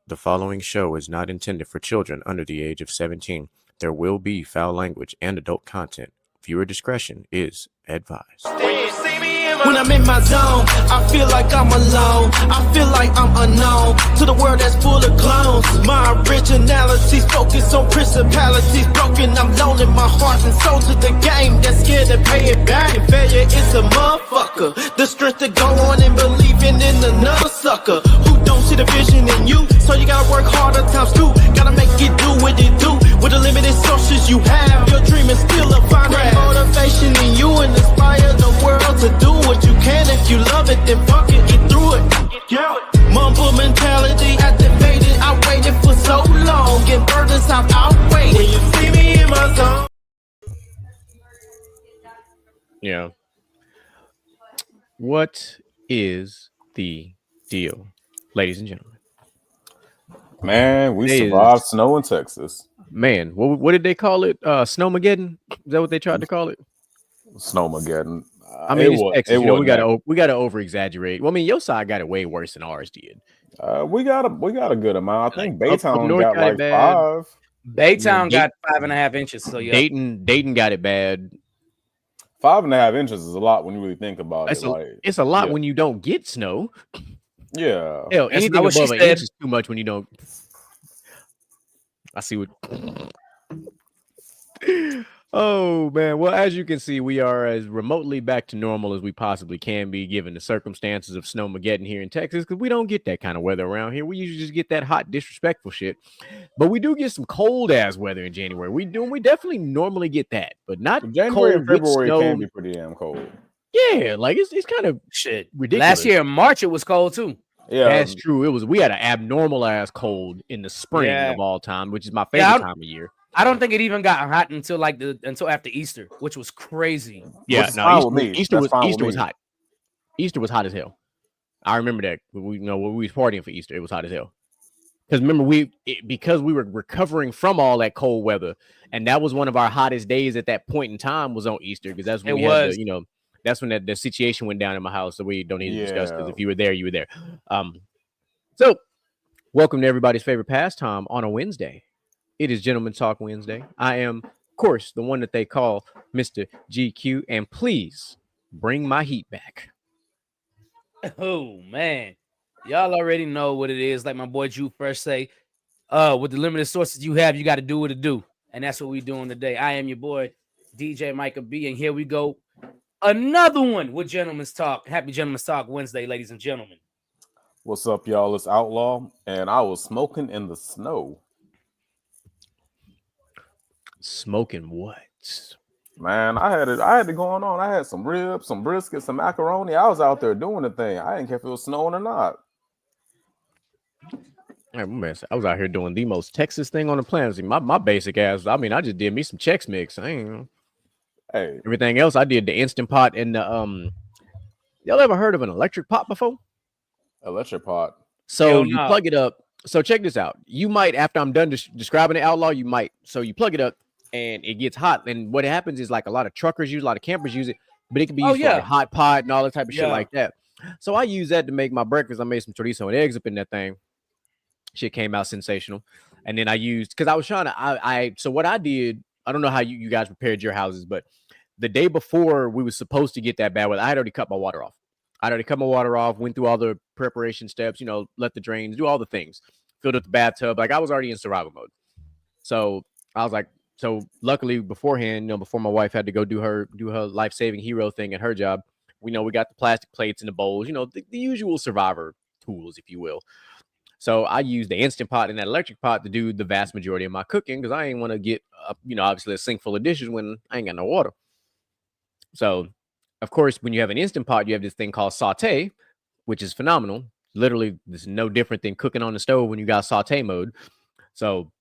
The following show is not intended for children under the age of 17. There will be foul language and adult content. Viewer discretion is advised. When I'm in my zone, I feel like I'm alone. I feel like I'm unknown to the world that's full of clones. My originality's focused on principalities broken. I'm loaning my heart and soul to the game that's scared to pay it back. And failure is a motherfucker. The strength to go on and believing in another sucker who don't see the vision in you. So you gotta work harder times two. Gotta make it do what it do. With the limited sources you have, your dream is still a fine motivation in you and inspire the world to do what you can. If you love it, then fuck it, get through it. Yeah. Mumble mentality activated. I waited for so long. Get burdens I've outweighed. When you see me in my zone. Yeah. What is the deal, ladies and gentlemen? Man, we survived snow in Texas. Man, what did they call it? Snowmageddon? Is that what they tried to call it? Snowmageddon. I mean, it's Texas. We gotta over exaggerate. Well, I mean, your side got it way worse than ours did. We got a good amount. I think Baytown got like bad. 5. Baytown got 5.5 inches. So yeah, Dayton got it bad. 5.5 inches is a lot when you really think about it. It's a lot when you don't get snow. Yeah, hell, anything above an inch is too much when you don't. I see what. Oh man, well, as you can see, we are as remotely back to normal as we possibly can be, given the circumstances of Snowmageddon here in Texas, because we don't get that kind of weather around here. We usually just get that hot, disrespectful shit, but we do get some cold ass weather in January. We normally normally get that, but not January cold and February snow. can be pretty damn cold. Yeah, like it's kind of shit ridiculous. Last year in March it was cold too. Yeah, that's true. We had an abnormal ass cold in the spring of all time, which is my favorite time of year. I don't think it even got hot until after Easter, which was crazy. Yeah, no, Easter was hot. Easter was hot as hell. I remember that. When we was partying for Easter, it was hot as hell. Because remember, because we were recovering from all that cold weather, and that was one of our hottest days at that point in time was on Easter, because that's when that's when the situation went down in my house. So we don't need to discuss, because if you were there, you were there. So welcome to everybody's favorite pastime on a Wednesday. It is Gentleman Talk Wednesday. I am, of course, the one that they call Mr. GQ, and please bring my heat back. Oh man, y'all already know what it is. Like my boy Drew first say, with the limited sources you have, you got to do what it do, and that's what we doing today. I am your boy DJ Micah B, and here we go, another one with Gentleman's Talk. Happy Gentleman's Talk Wednesday, ladies and gentlemen. What's up, y'all? It's Outlaw, and I was smoking in the snow. Smoking what? Man, I had it going on. I had some ribs, some brisket, some macaroni. I was out there doing the thing. I didn't care if it was snowing or not. I was out here doing the most Texas thing on the planet. See, my basic ass. I mean, I just did me some Chex Mix. Hey, everything else I did the Instant Pot and the Y'all ever heard of an electric pot before? Electric pot. So you plug it up. So check this out. You might, after I'm done describing the Outlaw, so you plug it up and it gets hot. And what happens is, like, a lot of truckers use, a lot of campers use it, but it can be used for a hot pot and all that type of shit like that. So I use that to make my breakfast. I made some chorizo and eggs up in that thing. Shit came out sensational. And then I used, because I was trying to, so what I did, I don't know how you guys prepared your houses, but the day before we was supposed to get that bad weather, I had already cut my water off. Went through all the preparation steps, let the drains, do all the things, filled up the bathtub. Like, I was already in survival mode. So I was like, luckily beforehand, before my wife had to go do her life-saving hero thing at her job, we got the plastic plates and the bowls, the usual survivor tools, if you will. So I used the Instant Pot and that electric pot to do the vast majority of my cooking, because I ain't want to get, obviously a sink full of dishes when I ain't got no water. So, of course, when you have an Instant Pot, you have this thing called saute, which is phenomenal. Literally, this is no different than cooking on the stove when you got saute mode. So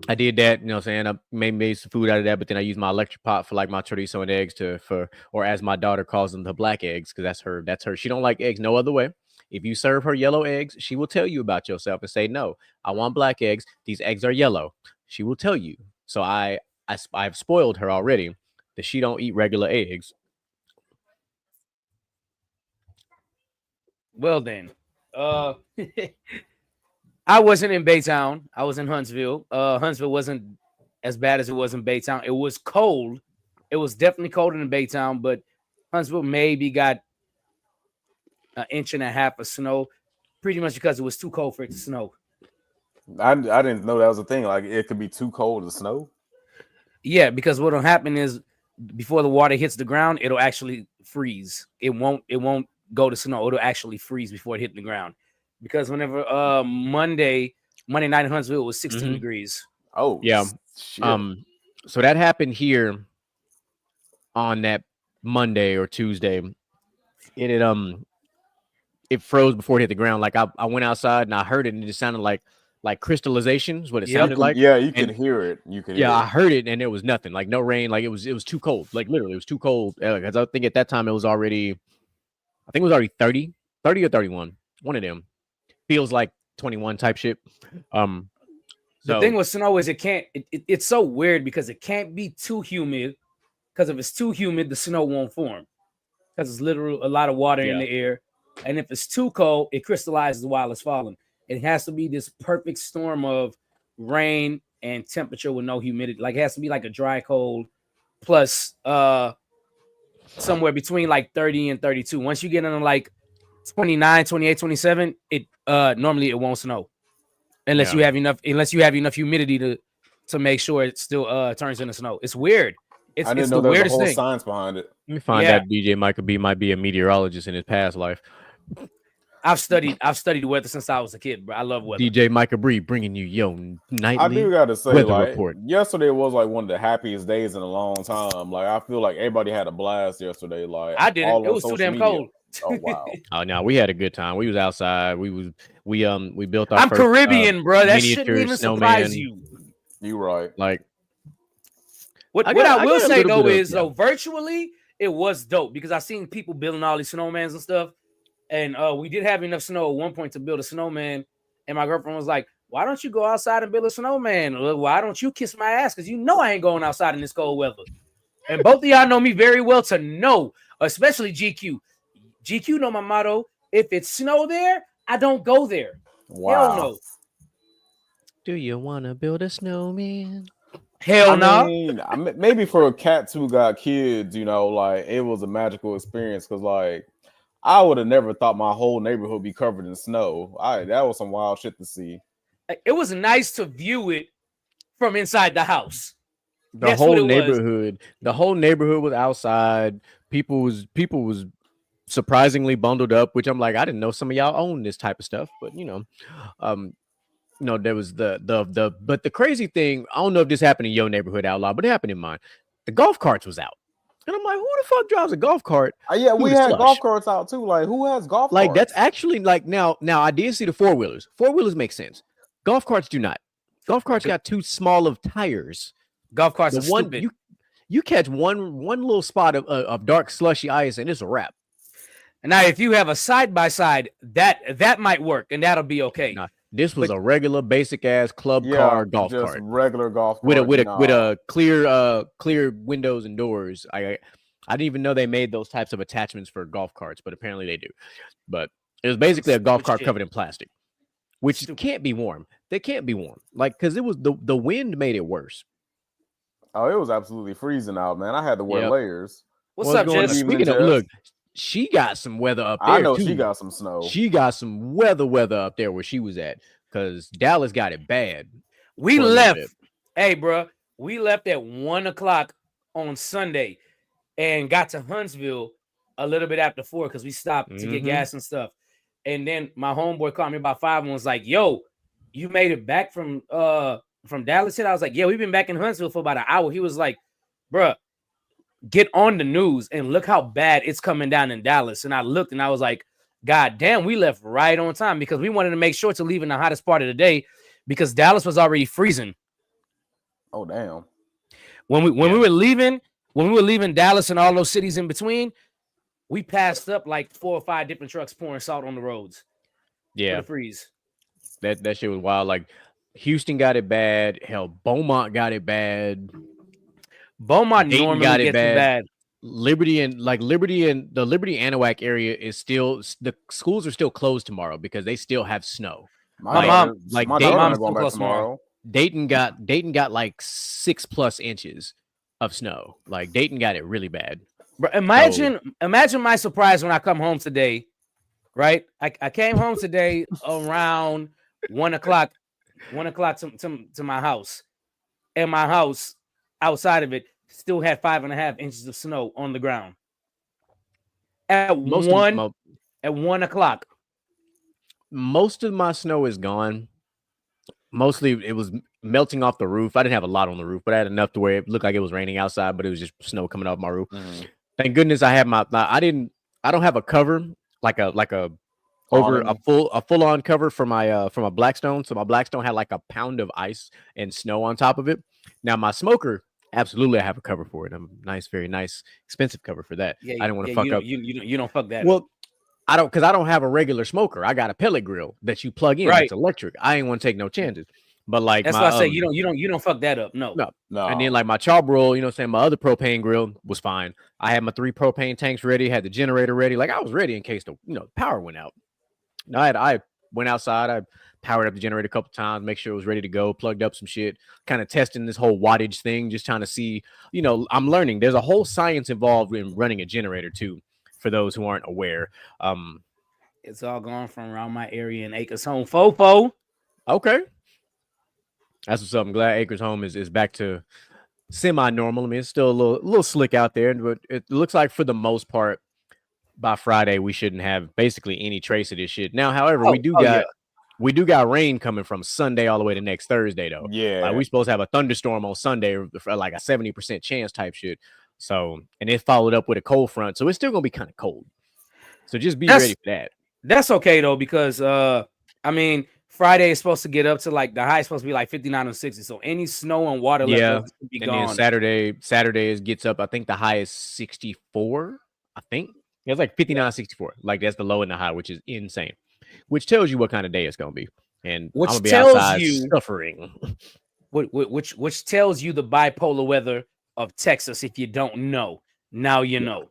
I did that, I made some food out of that, but then I used my electric pot for like my chorizo and eggs or as my daughter calls them, the black eggs, because that's her. She don't like eggs no other way. If you serve her yellow eggs, she will tell you about yourself and say, no, I want black eggs. These eggs are yellow. She will tell you. So I've spoiled her already that she don't eat regular eggs. Well then, I I wasn't in Baytown. I was in Huntsville. Huntsville wasn't as bad as it was in Baytown. It was cold. It was definitely colder than Baytown, but Huntsville maybe got an inch and a half of snow, pretty much because it was too cold for it to snow. I didn't know that was a thing. Like it could be too cold to snow. Yeah, because what'll happen is before the water hits the ground, it'll actually freeze. It won't go to snow. It'll actually freeze before it hit the ground. Because whenever Monday night in Huntsville, it was 16 degrees. Oh yeah. Shit. So that happened here on that Monday or Tuesday. It froze before it hit the ground. Like I went outside and I heard it, and it just sounded like crystallization is what it sounded like. Yeah, you can hear it. I heard it, and there was nothing. Like no rain. Like it was too cold. Like literally, it was too cold. Because I think at that time it was already 30 or 31. One of them. Feels like 21 type shit. The thing with snow is it's so weird because it can't be too humid, because if it's too humid, the snow won't form because it's literally a lot of water in the air. And if it's too cold, it crystallizes while it's falling. It has to be this perfect storm of rain and temperature with no humidity. Like it has to be like a dry cold plus somewhere between like 30 and 32. Once you get into like 29, 28, 27, it normally it won't snow. Unless you have enough humidity to make sure it still turns into snow. It's weird. I didn't know there was a whole science behind it. Let me find out DJ Michael B might be a meteorologist in his past life. I've studied weather since I was a kid, bro. I love weather. DJ Michael B bringing you your nightly I do gotta say, weather like, report. Yesterday was like one of the happiest days in a long time. Like I feel like everybody had a blast yesterday. Like I didn't. It was too damn cold. Oh wow. Oh no, we had a good time. We was outside. We built our I'm first, Caribbean, bro. That shouldn't even snowman. surprise you. You right. Like what I will say though is virtually it was dope because I seen people building all these snowmans and stuff. And we did have enough snow at one point to build a snowman. And my girlfriend was like, why don't you go outside and build a snowman? Why don't you kiss my ass? Because you know I ain't going outside in this cold weather. And both of y'all know me very well to know, especially GQ. GQ know my motto. If it's snow there, I don't go there. Wow. Hell no. Do you want to build a snowman? Hell no. I mean, maybe for cats who got kids, you know, like it was a magical experience because like I would have never thought my whole neighborhood would be covered in snow. That was some wild shit to see. It was nice to view it from inside the house. The whole neighborhood was outside. People was surprisingly bundled up, which I'm like, I didn't know some of y'all own this type of stuff, but there was but the crazy thing, I don't know if this happened in your neighborhood, Outlaw, but it happened in mine. The golf carts was out. And I'm like, who the fuck drives a golf cart? Yeah, we had golf carts out too. Like, who has golf carts? Like, that's actually like now I did see the four-wheelers. Four-wheelers make sense. Golf carts do not. Golf carts got too small of tires. Golf carts are stupid. You catch one little spot of dark slushy ice and it's a wrap. And now if you have a side-by-side, that might work and that'll be okay. Nah, this was a regular basic ass club car golf just cart. Regular golf with cart. With a clear windows and doors. I didn't even know they made those types of attachments for golf carts, but apparently they do. But it was basically a golf cart covered in plastic, which can't be warm. They can't be warm, like because it was the wind made it worse. Oh, it was absolutely freezing out, man. I had to wear layers. What's up, Jess? Speaking of, look, she got some weather up there. I know too. she got some snow. She got some weather up there where she was at because Dallas got it bad. We left. Hey, bro, we left at 1:00 on Sunday and got to Huntsville a little bit after 4 because we stopped to get gas and stuff. And then my homeboy called me about 5 and was like, "Yo, you made it back from Dallas?" I was like, "Yeah, we've been back in Huntsville for about an hour." He was like, "Bruh, get on the news and look how bad it's coming down in Dallas." And I looked and I was like, God damn, we left right on time because we wanted to make sure to leave in the hottest part of the day because Dallas was already freezing. Oh, damn. When we were leaving Dallas and all those cities in between, we passed up like 4 or 5 different trucks pouring salt on the roads. Yeah. For the freeze. That shit was wild. Like Houston got it bad. Hell, Beaumont got it bad. Beaumont normally got it gets it bad. Liberty and the Liberty Anahuac area is still, the schools are still closed tomorrow because they still have snow. My mom, like my Dayton, daughter mom's not going too back close tomorrow. Dayton got like 6+ inches of snow. Like Dayton got it really bad. Bro, imagine my surprise when I come home today. Right, I came home today around 1 o'clock. 1 o'clock to my house, and my house outside of it still had 5.5 inches of snow on the ground. At Most 1 o'clock. Most of my snow is gone. Mostly it was melting off the roof. I didn't have a lot on the roof, but I had enough to where it looked like it was raining outside, but it was just snow coming off my roof. Thank goodness I have I don't have a cover like a over a full on cover for my from a Blackstone. So my Blackstone had like a pound of ice and snow on top of it. Now my smoker, absolutely I have a cover for it. A nice, very nice, expensive cover for that. Yeah, I didn't want to fuck up. You don't fuck that. Well, because I don't have a regular smoker. I got a pellet grill that you plug in. Right. It's electric. I ain't want to take no chances. But like that's why I say you don't fuck that up. No. And then like my charbroil, you know what I'm saying? My other propane grill was fine. I had my 3 propane tanks ready, had the generator ready. Like I was ready in case the power went out. No, I went outside, I powered up the generator a couple times, make sure it was ready to go, plugged up some shit, kind of testing this whole wattage thing, just trying to see, I'm learning. There's a whole science involved in running a generator too, for those who aren't aware. It's all gone from around my area in Acres Home. Fofo. Okay. That's what's up. I'm glad Acres Home is back to semi-normal. I mean, it's still a little slick out there, but it looks like for the most part, by Friday, we shouldn't have basically any trace of this shit. Now, however, we do got rain coming from Sunday all the way to next Thursday, though. Yeah. Like, we supposed to have a thunderstorm on Sunday for like a 70% chance type shit. So, and it followed up with a cold front. So it's still going to be kind of cold. So just be ready for that. That's okay, though, because, Friday is supposed to get up to like the high is supposed to be like 59 or 60. So any snow and water levels should be gone. Then Saturday gets up. I think the high is 64. I think. It's like 59, 64. Like that's the low and the high, which is insane. Which tells you what kind of day it's gonna be. And which I'm gonna be tells outside you suffering. Which tells you the bipolar weather of Texas. If you don't know, now you know.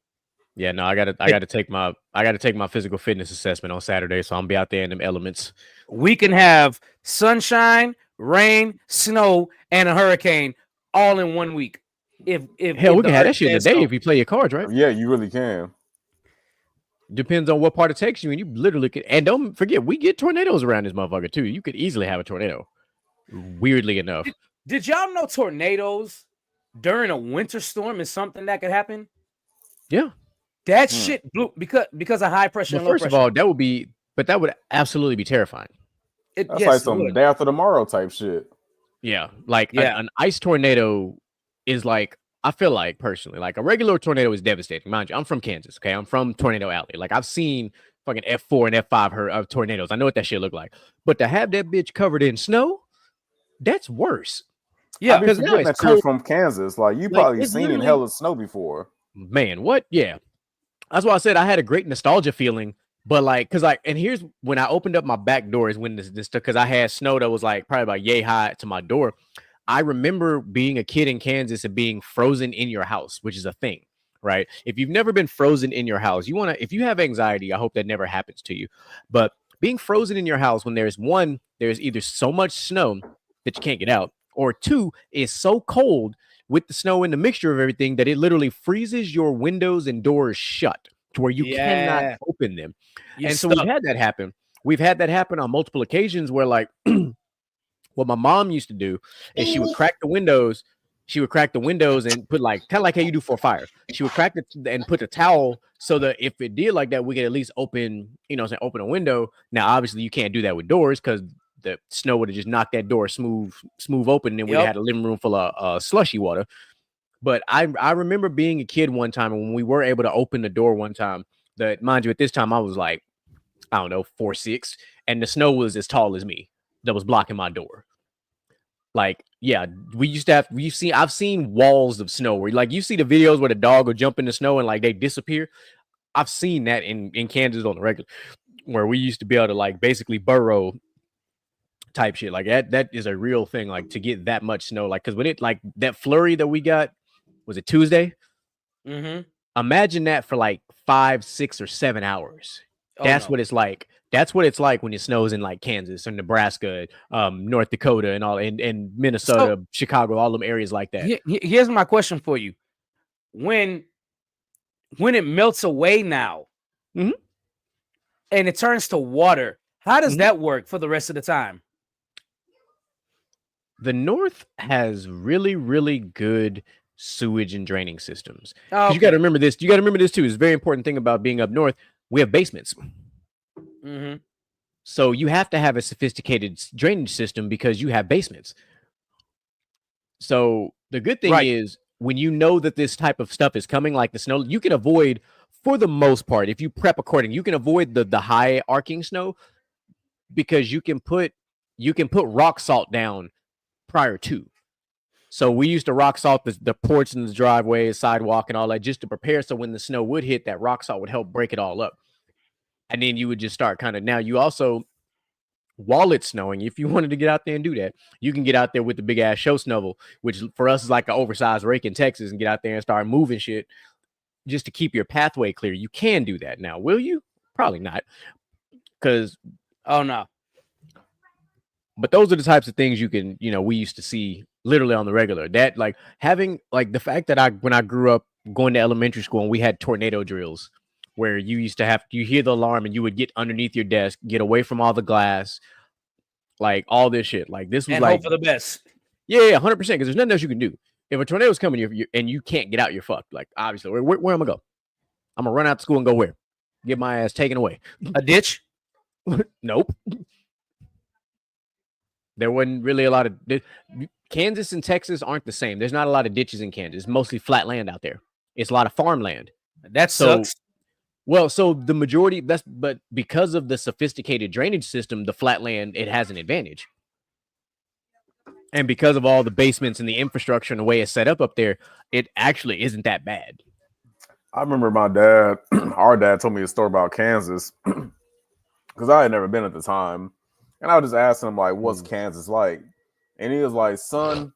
Yeah, no, I gotta take my physical fitness assessment on Saturday, so I'm gonna be out there in them elements. We can have sunshine, rain, snow, and a hurricane all in 1 week. If we can have that shit in a day if you play your cards right. Yeah, you really can. Depends on what part it takes you, and you literally can. And don't forget, we get tornadoes around this motherfucker too. You could easily have a tornado. Weirdly enough, did y'all know tornadoes during a winter storm is something that could happen? Yeah, that shit blew because of high pressure. Well, first of all, that would absolutely be terrifying. That's like some day after tomorrow type shit. Yeah, like an ice tornado is like. I feel like personally, like a regular tornado is devastating. Mind you, I'm from Kansas. Okay, I'm from Tornado Alley. Like I've seen fucking F4 and F5 of tornadoes. I know what that shit look like. But to have that bitch covered in snow, that's worse. Yeah, because now it's cold. You're from Kansas. Like you probably seen hella snow before. Man, what? Yeah, that's why I said I had a great nostalgia feeling. But like, and here's when I opened up my back door is when this because I had snow that was like probably about yay high to my door. I remember being a kid in Kansas and being frozen in your house, which is a thing, right? If you've never been frozen in your house, if you have anxiety, I hope that never happens to you. But being frozen in your house when there's either so much snow that you can't get out, or 2, is so cold with the snow and the mixture of everything that it literally freezes your windows and doors shut to where you cannot open them. So we've had that happen. We've had that happen on multiple occasions where like what my mom used to do is she would crack the windows. She would crack the windows and put kind of like how you do for a fire. She would crack it and put the towel so that if it did like that, we could at least open a window. Now, obviously, you can't do that with doors because the snow would have just knocked that door smooth open, and then we had a living room full of slushy water. But I remember being a kid one time, and when we were able to open the door one time, that mind you, at this time I was like, I don't know, 4'6", and the snow was as tall as me that was blocking my door. Like, yeah, I've seen walls of snow where like you see the videos where the dog will jump in the snow and like they disappear. I've seen that in Kansas on the regular, where we used to be able to like basically burrow type shit. Like that is a real thing, like to get that much snow. Like, because when it like that flurry that we got, was it Tuesday? Mm-hmm. Imagine that for like 5, 6, or 7 hours. That's what it's like That's what it's like when it snows in like Kansas or Nebraska, North Dakota, and all, and Minnesota, Chicago, all them areas like that. Here's my question for you: when it melts away now, and it turns to water, how does that work for the rest of the time? The North has really, really good sewage and draining systems. Okay. You got to remember this. You got to remember this too. It's a very important thing about being up north. We have basements. So you have to have a sophisticated drainage system because you have basements. So the good thing is when you know that this type of stuff is coming, like the snow, you can avoid, for the most part, if you prep according, you can avoid the high arcing snow because you can put rock salt down prior to. So we used to rock salt the porch and the driveway, sidewalk, and all that just to prepare. So when the snow would hit, that rock salt would help break it all up. And then you would just start kind of, now you also, while it's snowing, if you wanted to get out there and do that, you can get out there with the big ass show snovel, which for us is like an oversized rake in Texas, and get out there and start moving shit just to keep your pathway clear. You can do that now. Will you? Probably not. Because, oh no. But those are the types of things you can, we used to see literally on the regular. That like having like the fact that when I grew up going to elementary school and we had tornado drills where you used to you hear the alarm and you would get underneath your desk, get away from all the glass, like all this shit. Like this was and like hope for the best. Yeah, 100%. Because there's nothing else you can do. If a tornado's coming and you can't get out, you're fucked. Like obviously, where am I gonna go? I'm gonna run out to school and go where? Get my ass taken away. A ditch? Nope. There wasn't really a lot of Kansas and Texas aren't the same. There's not a lot of ditches in Kansas. It's mostly flat land out there. It's a lot of farmland. That sucks. Well, so the majority but because of the sophisticated drainage system, the flat land, it has an advantage. And because of all the basements and the infrastructure and the way it's set up there, it actually isn't that bad. I remember my dad, our dad told me a story about Kansas because I had never been at the time. And I was just asking him, like, what's Kansas like? And he was like, son,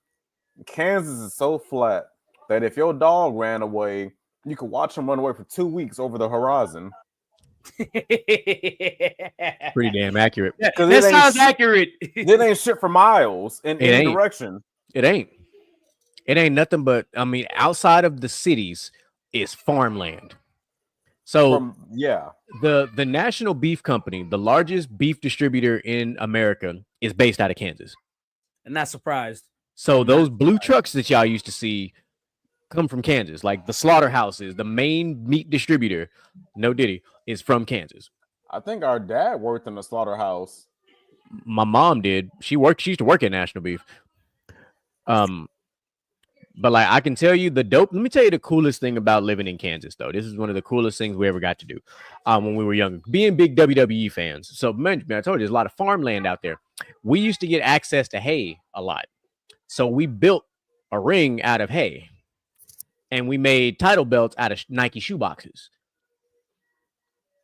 Kansas is so flat that if your dog ran away, you could watch him run away for 2 weeks over the horizon. Pretty damn accurate. Yeah, that sounds accurate. It ain't shit for miles in any direction. It ain't. It ain't nothing but, I mean, outside of the cities is farmland. So the National Beef Company, the largest beef distributor in America, is based out of Kansas. I'm not surprised. So those blue trucks that y'all used to see come from Kansas. Like the slaughterhouses, the main meat distributor, no Diddy, is from Kansas. I think our dad worked in a slaughterhouse. My mom did. She used to work at National Beef. But like I can tell you let me tell you the coolest thing about living in Kansas, though. This is one of the coolest things we ever got to do when we were younger, being big WWE fans. So man, I told you there's a lot of farmland out there. We used to get access to hay a lot. So we built a ring out of hay and we made title belts out of Nike shoe boxes.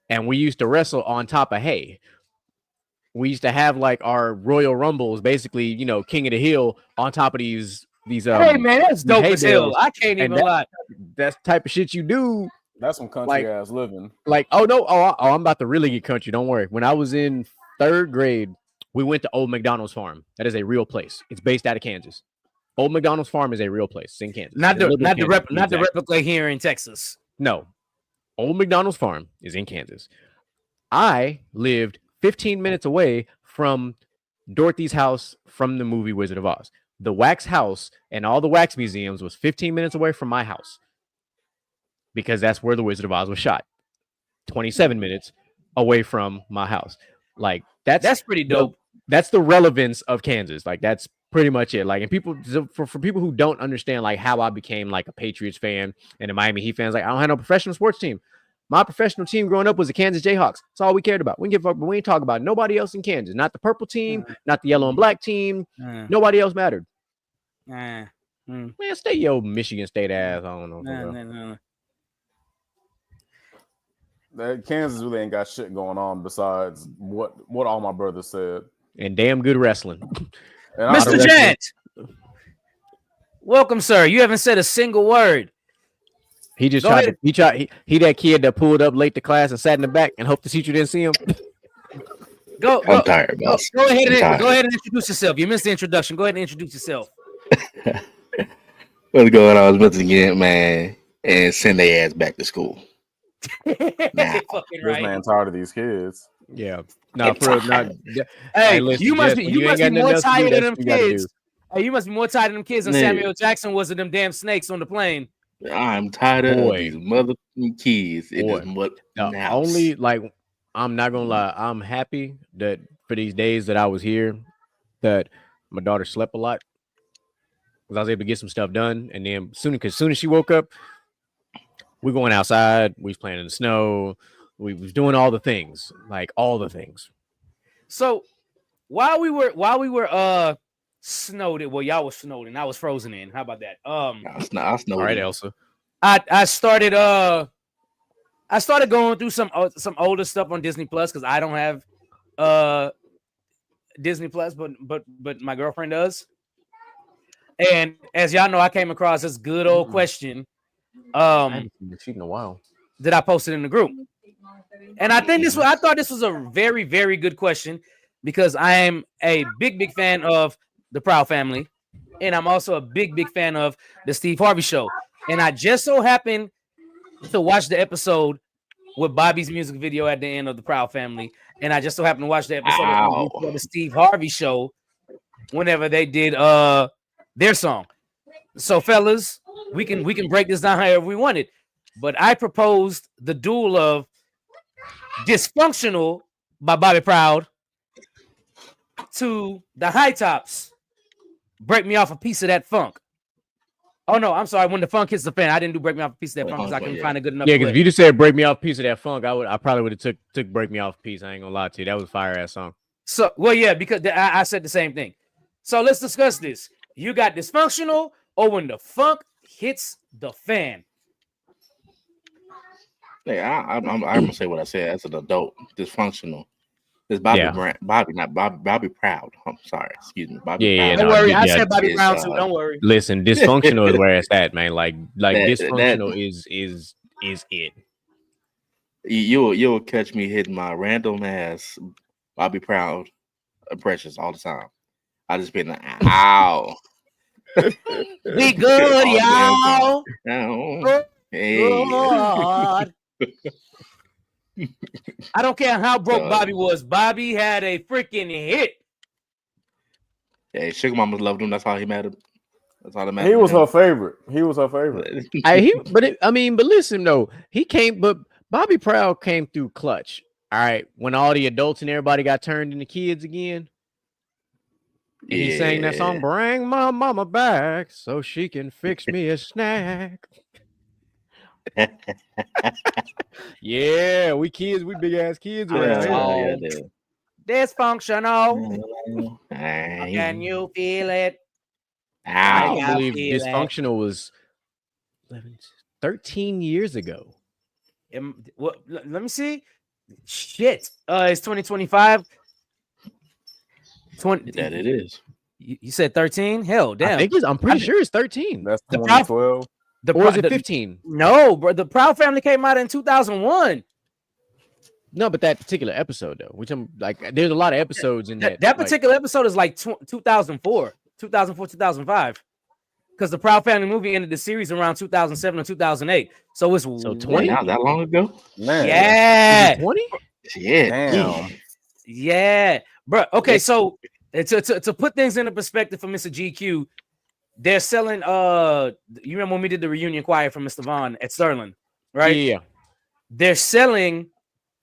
And we used to wrestle on top of hay. We used to have like our Royal Rumbles, basically, King of the Hill on top of these hey man, that's dope as hell. I can't even lie. That's the type of shit you do. That's some country ass living. Like, oh no, I'm about to really get country. Don't worry. When I was in 3rd grade, we went to Old McDonald's Farm. That is a real place. It's based out of Kansas. Old McDonald's Farm is a real place. It's in Kansas. Not the replica here in Texas. No. Old McDonald's Farm is in Kansas. I lived 15 minutes away from Dorothy's house from the movie Wizard of Oz. The wax house and all the wax museums was 15 minutes away from my house because that's where the Wizard of Oz was shot. 27 minutes away from my house. Like that's pretty dope. That's the relevance of Kansas. Like that's pretty much it. Like, and people for people who don't understand like how I became like a Patriots fan and a Miami Heat fans, like I don't have no professional sports team. My professional team growing up was the Kansas Jayhawks. That's all we cared about. We didn't give a fuck, but we ain't talk about nobody else in Kansas. Not the purple team, not the yellow and black team. Nobody else mattered. Man, stay your Michigan State ass. I don't know. That Kansas really ain't got shit going on besides what all my brothers said. And damn good wrestling. Mr. Jant, welcome, sir. You haven't said a single word. He just tried. He that kid that pulled up late to class and sat in the back and hoped the teacher didn't see him. I'm tired, boss. Go ahead and introduce yourself. You missed the introduction. Go ahead and introduce yourself. What's going on? Once again, man, and send their ass back to school. This man tired of these kids. Yeah. No, for real, not. Hey, listen, you must Jess, be more tired of them kids. Do. Hey, you must be more tired of them kids than Samuel Jackson was of them damn snakes on the plane. I'm tired of these motherfucking kids. It is what only like I'm not gonna lie. I'm happy that for these days that I was here, that my daughter slept a lot because I was able to get some stuff done. And then soon as she woke up, we're going outside. We was playing in the snow. We was doing all the things, like all the things. So while we were snowed in, well, y'all was snowed in. I was frozen in. How about that? I snowed. All right, Elsa. I started going through some older stuff on Disney Plus because I don't have Disney Plus, but my girlfriend does. And as y'all know, I came across this good old question. I haven't seen the sheet in a while. That I posted in the group. And I thought this was a very, very good question because I am a big fan of the Proud Family, and I'm also a big fan of the Steve Harvey Show. And I just so happened to watch the episode with Bobby's music video at the end of the Proud Family, and I just so happened to watch the episode of the Steve Harvey Show whenever they did their song. So, fellas, we can break this down however we want it. But I proposed the duel of Dysfunctional by Bobby Proud to the High Tops. Break Me Off a Piece of That Funk. Oh, no, I'm sorry. When the funk hits the fan, I didn't do Break Me Off a Piece of That Funk because I couldn't find a good enough. Yeah, because if you just said Break Me Off a Piece of That Funk, I probably would have took Break Me Off a Piece. I ain't gonna lie to you. That was a fire-ass song. So, well, yeah, because I said the same thing. So let's discuss this. You got Dysfunctional or When the Funk Hits the Fan? Hey, I'm gonna say what I said as an adult. Dysfunctional. It's Bobby Bobby Proud. I'm sorry, excuse me. Bobby Proud. Don't worry, I said Bobby Proud too. Don't worry. Listen, Dysfunctional is where it's at, man. Like Dysfunctional is it. You'll catch me hitting my random ass Bobby Proud impressions all the time. I just been like, ow. Be good, y'all. Hey. God. I don't care how broke Bobby was. Bobby had a freaking hit. Hey, Sugar Mama loved him. That's how he met him. That's all that mattered. He was her favorite. But listen though, but Bobby Proud came through clutch. All right, when all the adults and everybody got turned into kids again. And he sang that song, "Bring My Mama Back So She Can Fix Me a Snack." Yeah, we big ass kids. Dysfunctional. Can you feel it? I can't believe Dysfunctional was 13 years ago. Let me see. Shit. It's 2025. That it is. You said 13? Hell, damn. I'm pretty sure it's 13. That's 2012. Or is it 15? No, bro. The Proud Family came out in 2001. No, but that particular episode, though, which I'm like, there's a lot of episodes in that. That particular episode is like 2004, 2005. Because the Proud Family movie ended the series around 2007 or 2008. So it's 20. Not that long ago? Man. Yeah. 20? Yeah. Damn. Yeah. Bro, okay, so to put things into perspective for Mr. GQ, they're selling you remember when we did the reunion choir for Mr. Vaughn at Sterling, right? Yeah. They're selling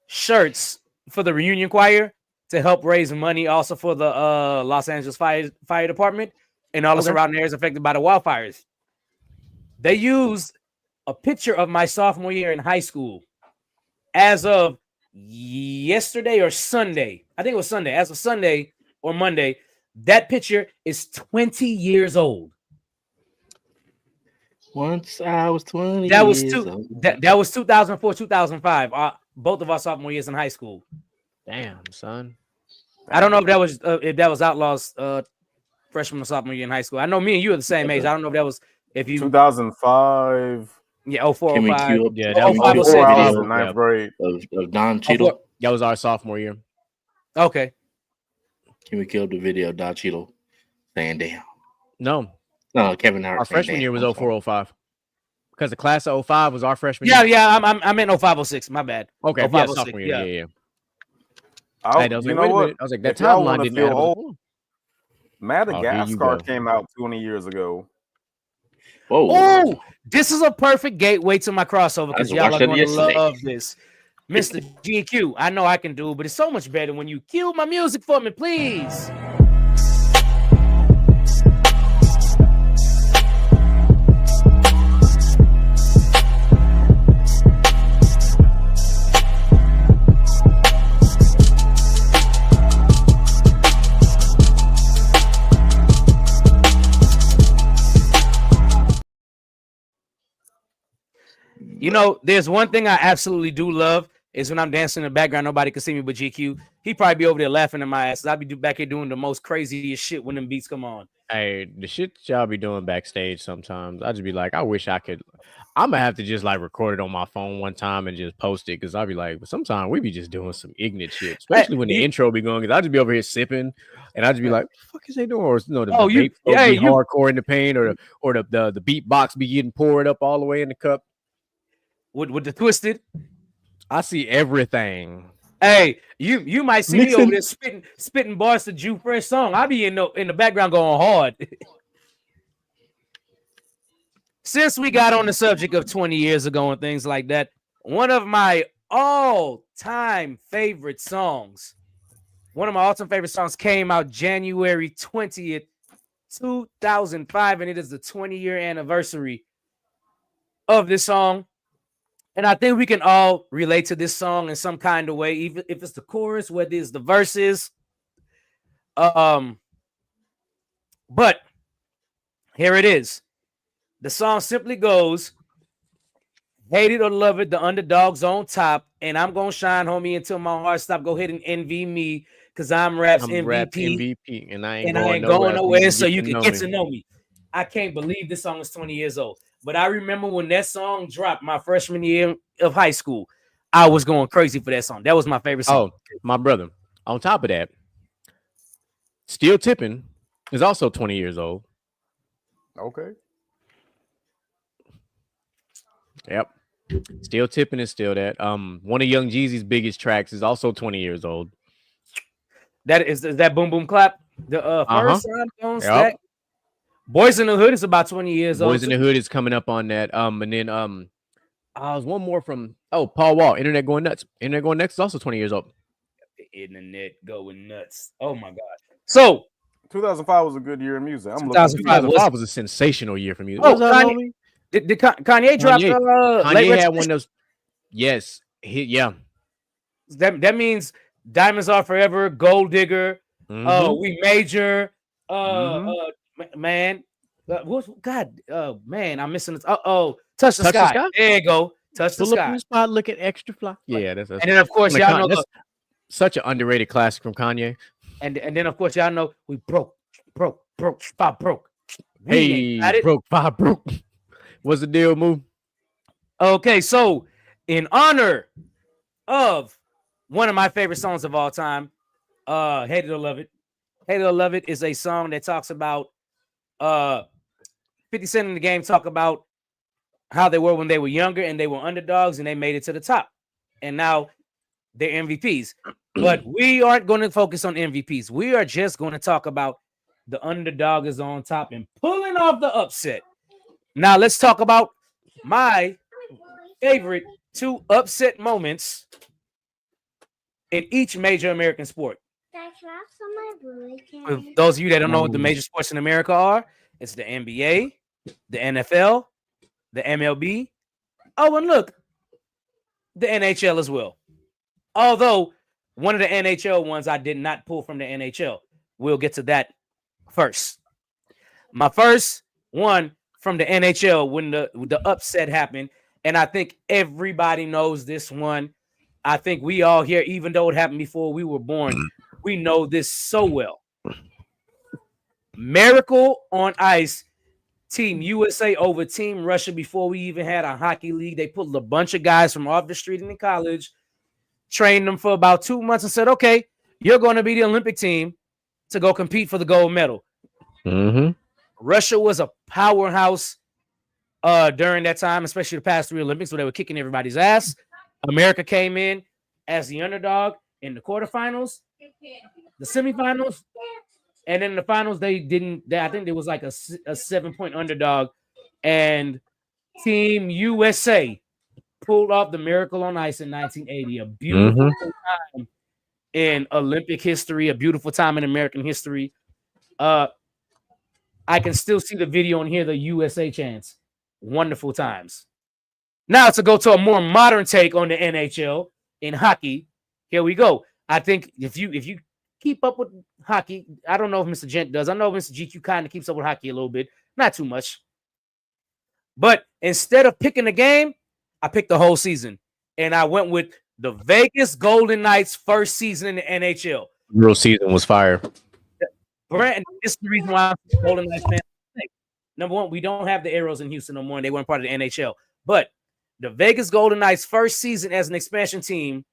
shirts for the reunion choir to help raise money also for the Los Angeles Fire Department and all the surrounding areas affected by the wildfires. They used a picture of my sophomore year in high school as of yesterday or Sunday. I think it was Sunday. As of Sunday or Monday, that picture is 20 years old. Once I was 20. That was that was 2004, 2005. Both of our sophomore years in high school. Damn, son. I don't know if that was Outlaw's freshman or sophomore year in high school. I know me and you are the same age. I don't know if that was 2005. Yeah, 04, 05. Yeah, that was 05, 04. I was in ninth grade. Of Don Cheadle. That was our sophomore year. Okay. Can we kill the video of Don Cheadle saying damn? No, Kevin Hart. our freshman year was 0405 because the class of 05 was our freshman year. Yeah, I'm in 0506. My bad. Okay, 0506. Yeah. I was like, wait a minute. I was like, that timeline didn't add up. Madagascar came out 20 years ago. Whoa. Oh, this is a perfect gateway to my crossover because y'all are going to love this. Mr. GQ, I know I can do, but it's so much better when you cue my music for me, please. You know, there's one thing I absolutely do love is when I'm dancing in the background, nobody can see me but GQ. He probably be over there laughing at my ass. I'll be back here doing the most craziest shit when them beats come on. Hey, the shit y'all be doing backstage sometimes, I just be like, I wish I could. I'm gonna have to just like record it on my phone one time and just post it because I'll be like, sometimes we be just doing some ignorant shit, especially when the intro be going. Because I'll just be over here sipping and I'll just be like, what the fuck is they doing? Or the vape be hardcore in the paint, or the beatbox be getting poured up all the way in the cup. With the twisted, I see everything. Hey, you might see me over there spitting bars to Jew Fresh song. I be in the background going hard. Since we got on the subject of 20 years ago and things like that, one of my all-time favorite songs came out January 20th, 2005, and it is the 20-year anniversary of this song. And I think we can all relate to this song in some kind of way, even if it's the chorus, whether it's the verses. But here it is. The song simply goes, hate it or love it, the underdog's on top, and I'm going to shine, homie, until my heart stop. Go ahead and envy me, because I'm rap's MVP, and I ain't going nowhere, so you can get to know me. I can't believe this song is 20 years old. But I remember when that song dropped my freshman year of high school, I was going crazy for that song. That was my favorite song. Oh, my brother. On top of that, Still Tipping is also 20 years old. Okay. Yep. Still Tipping is still that. One of Young Jeezy's biggest tracks is also 20 years old. That is that Boom Boom Clap. The first time on stack. Boys in the Hood is about 20 years old. Boys in the Hood is coming up on that. And then there's one more from Paul Wall, Internet Going Nuts. Internet Going Nuts is also 20 years old. The Internet Going Nuts. Oh my God. So 2005 was a good year in music. 2005 was a sensational year for music. Oh, did Kanye drop Kanye had one of those. Yes. Yeah. That means Diamonds Are Forever, Gold Digger, We Major, man, man, I'm missing this. Touch the sky. There you go. Touch the sky. Spot, look at extra fly. Yeah, that's and then of course y'all know that's such an underrated classic from Kanye. And then of course y'all know we broke, five broke. Hey, broke, five broke. What's the deal, Moo? Okay, so in honor of one of my favorite songs of all time, Hate It or Love It. Hate It or Love It is a song that talks about 50 Cent in the Game talk about how they were when they were younger and they were underdogs and they made it to the top. And now they're MVPs. But we aren't going to focus on MVPs. We are just going to talk about the underdog is on top and pulling off the upset. Now let's talk about my favorite two upset moments in each major American sport. For those of you that don't know what the major sports in America are, it's the NBA, the NFL, the MLB. Oh, and look, the NHL as well. Although one of the NHL ones I did not pull from the NHL. We'll get to that first. My first one from the NHL when the upset happened, and I think everybody knows this one. I think we all here, even though it happened before we were born, we know this so well. Miracle on Ice, Team USA over Team Russia before we even had a hockey league. They pulled a bunch of guys from off the street in college, trained them for about 2 months and said, okay, you're going to be the Olympic team to go compete for the gold medal. Mm-hmm. Russia was a powerhouse during that time, especially the past 3 Olympics where they were kicking everybody's ass. America came in as the underdog in the quarterfinals, the semifinals, and then the finals. I think there was like a 7-point underdog, and Team USA pulled off the miracle on ice in 1980. A beautiful time in Olympic history, a beautiful time in American history. I can still see the video and hear the USA chants. Wonderful times. Now to go to a more modern take on the NHL in hockey. Here we go. I think if you keep up with hockey, I don't know if Mr. Gent does. I know Mr. GQ kind of keeps up with hockey a little bit, not too much. But instead of picking a game, I picked the whole season, and I went with the Vegas Golden Knights' first season in the NHL. Real season was fire. Brent, this is the reason why I'm a Golden Knights fan. Number one, we don't have the Arrows in Houston no more, and they weren't part of the NHL. But the Vegas Golden Knights' first season as an expansion team,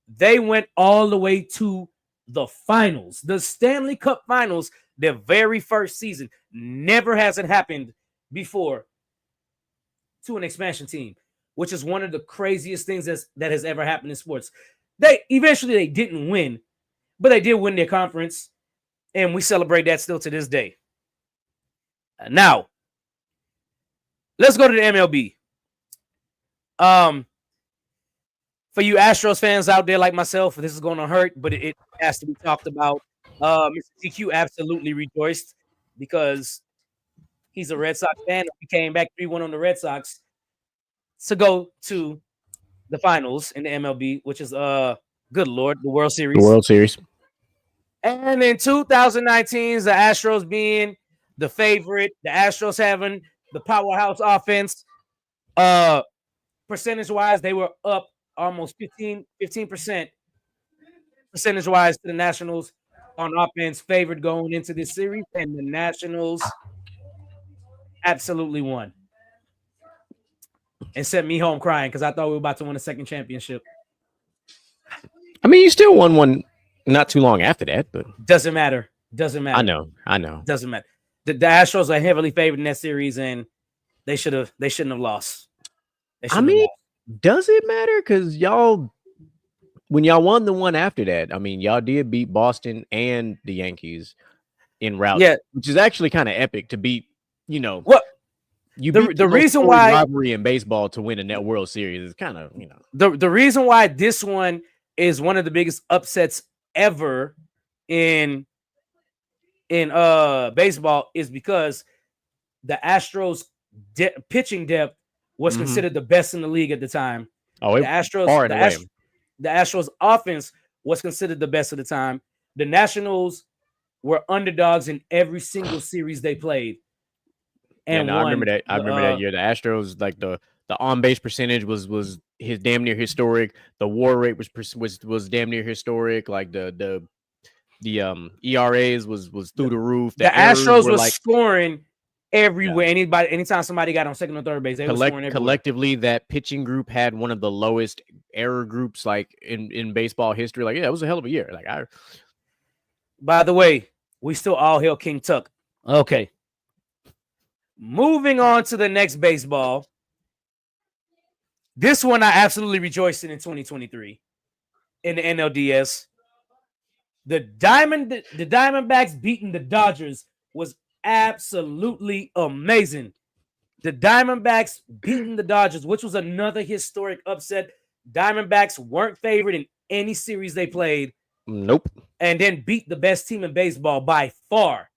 they went all the way to the finals, the Stanley Cup Finals, their very first season. Never has it happened before to an expansion team, which is one of the craziest things that has ever happened in sports. They didn't win, but they did win their conference, and we celebrate that still to this day. Now, let's go to the MLB. For you Astros fans out there like myself, this is going to hurt, but it has to be talked about. Mr. TQ absolutely rejoiced because he's a Red Sox fan. He came back 3-1 on the Red Sox to go to the finals in the MLB, which is good Lord, the World Series. The World Series. And in 2019, the Astros being the favorite, the Astros having the powerhouse offense. Percentage-wise, they were up almost 15% percentage-wise to the Nationals on offense, favored going into this series, and the Nationals absolutely won. And sent me home crying because I thought we were about to win a second championship. I mean, you still won one not too long after that, but doesn't matter. I know. Doesn't matter. The Astros are heavily favored in that series, and they shouldn't have lost. Does it matter? Because when y'all won the one after that, I mean, y'all did beat Boston and the Yankees in route, which is actually kind of epic to beat. What you beat the reason why rivalry in baseball to win a net World Series is kind of the reason why this one is one of the biggest upsets ever in baseball is because the Astros pitching depth was considered the best in the league at the time. The Astros offense was considered the best at the time. The Nationals were underdogs in every single series they played. And I remember that. I remember that year. The Astros, like the on-base percentage was his damn near historic. The WAR rate was damn near historic. Like the ERAs was through the roof. The Astros were scoring everywhere. Anytime somebody got on second or third base, they were scoring everywhere. Collectively, that pitching group had one of the lowest error groups like in baseball history. Like, it was a hell of a year. By the way, we still all hail King Tuck. Okay. Moving on to the next baseball. This one I absolutely rejoiced in 2023 in the NLDS. The Diamondbacks beating the Dodgers was absolutely amazing. The Diamondbacks beating the Dodgers, which was another historic upset. Diamondbacks weren't favored in any series they played. Nope. And then beat the best team in baseball by far.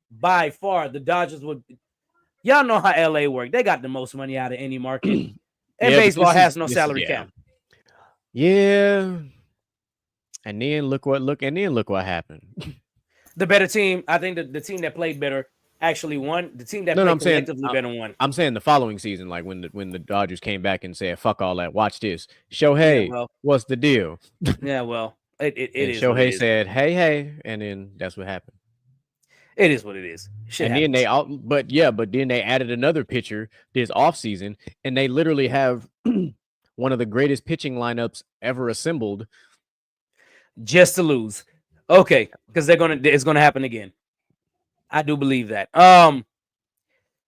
By far, the Dodgers would. Y'all know how LA work. They got the most money out of any market. And baseball has no salary cap. Yeah. And then look what happened. The better team, I think the team that played better actually won. The team that played collectively better won. I'm saying the following season, like when the Dodgers came back and said, "Fuck all that, watch this." Shohei, what's the deal? Yeah, well, it is. Shohei said, "Hey," and then that's what happened. It is what it is. Then then they added another pitcher this offseason, and they literally have one of the greatest pitching lineups ever assembled. just to lose. Okay, because it's gonna happen again. I do believe that.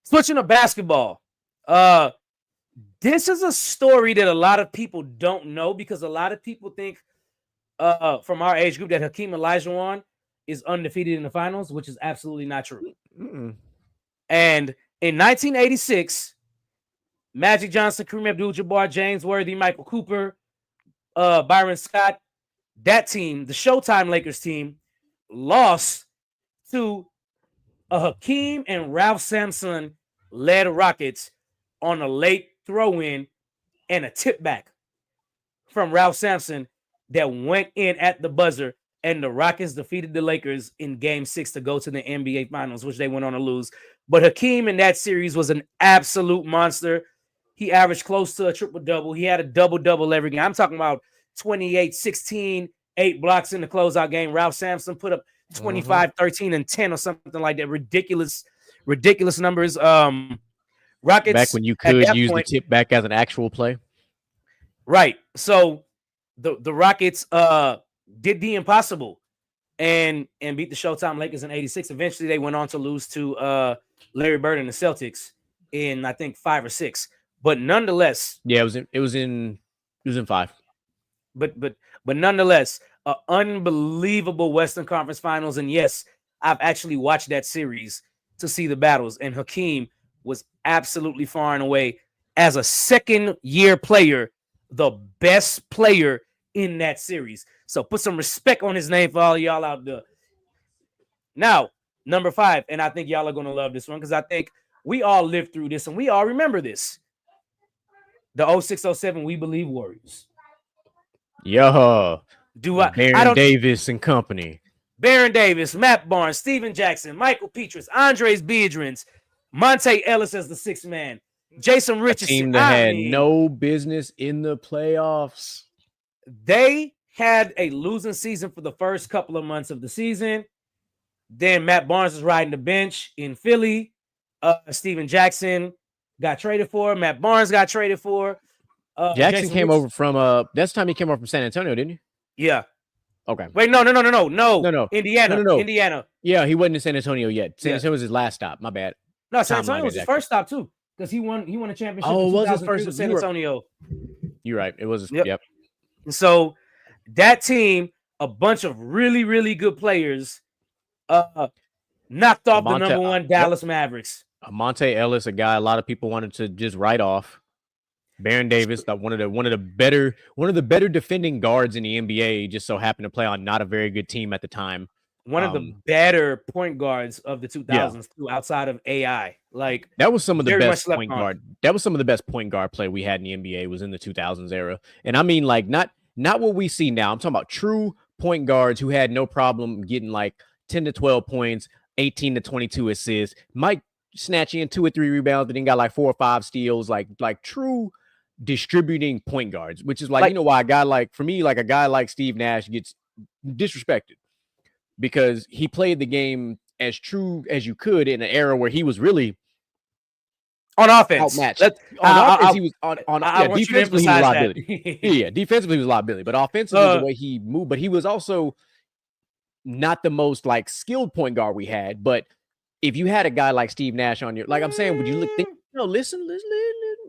Switching to basketball. This is a story that a lot of people don't know because a lot of people think from our age group that Hakeem Olajuwon is undefeated in the finals, which is absolutely not true. Mm-mm. And in 1986, Magic Johnson, Kareem Abdul-Jabbar, James Worthy, Michael Cooper, Byron Scott, that team, the Showtime Lakers team, lost to a Hakeem and Ralph Sampson led Rockets on a late throw-in and a tip back from Ralph Sampson that went in at the buzzer, and the Rockets defeated the Lakers in Game 6 to go to the NBA Finals, which they went on to lose. But Hakeem in that series was an absolute monster. He averaged close to a triple-double. He had a double-double every game. I'm talking about 28, 16, 8 blocks in the closeout game. Ralph Sampson put up 25, 13, and 10 or something like that. Ridiculous numbers. Rockets back when you could use the tip back as an actual play. Right. So the Rockets did the impossible and beat the Showtime Lakers in 86. Eventually they went on to lose to Larry Bird and the Celtics in I think 5 or 6. But nonetheless, yeah, it was in 5. But nonetheless, an unbelievable Western Conference Finals. And yes, I've actually watched that series to see the battles. And Hakeem was absolutely far and away, as a second-year player, the best player in that series. So put some respect on his name for all y'all out there. Now, number 5, and I think y'all are going to love this one because I think we all lived through this and we all remember this. The 06-07 We Believe Warriors. Yo, Baron Davis and company. Baron Davis, Matt Barnes, Steven Jackson, Michael Petrus, Andres Biedrins, Monte Ellis as the 6th man, Jason Richardson. A team that had no business in the playoffs. They had a losing season for the first couple of months of the season. Then Matt Barnes was riding the bench in Philly. Steven Jackson got traded for. Matt Barnes got traded for. Jackson came over from that's the time he came over from San Antonio, didn't he? Yeah. Okay. Wait, no. No. Indiana. No. Indiana. Yeah, he wasn't in San Antonio yet. San Antonio was his last stop. My bad. No, San Antonio was his first stop too, because he won a championship. Oh, it was his first with San Antonio. You're right. It was. Yep. So that team, a bunch of really, really good players, knocked off the number 1 Dallas Mavericks. Monte Ellis, a guy a lot of people wanted to just write off. Baron Davis, one of the better defending guards in the NBA, just so happened to play on not a very good team at the time. One of the better point guards of the 2000s too, outside of AI. Like that was some of the best point guard. That was some of the best point guard play we had in the NBA was in the 2000s era. And I mean, like not what we see now. I'm talking about true point guards who had no problem getting like 10 to 12 points, 18 to 22 assists, might snatch in 2 or 3 rebounds, but then got like 4 or 5 steals, like true distributing point guards, which is like you know why a guy like Steve Nash gets disrespected, because he played the game as true as you could in an era where he was really on offense outmatched. He was on defensively he was a liability. Yeah, defensively he was a liability, but offensively the way he moved, but he was also not the most like skilled point guard we had. But if you had a guy like Steve Nash on your, like I'm saying, would you listen,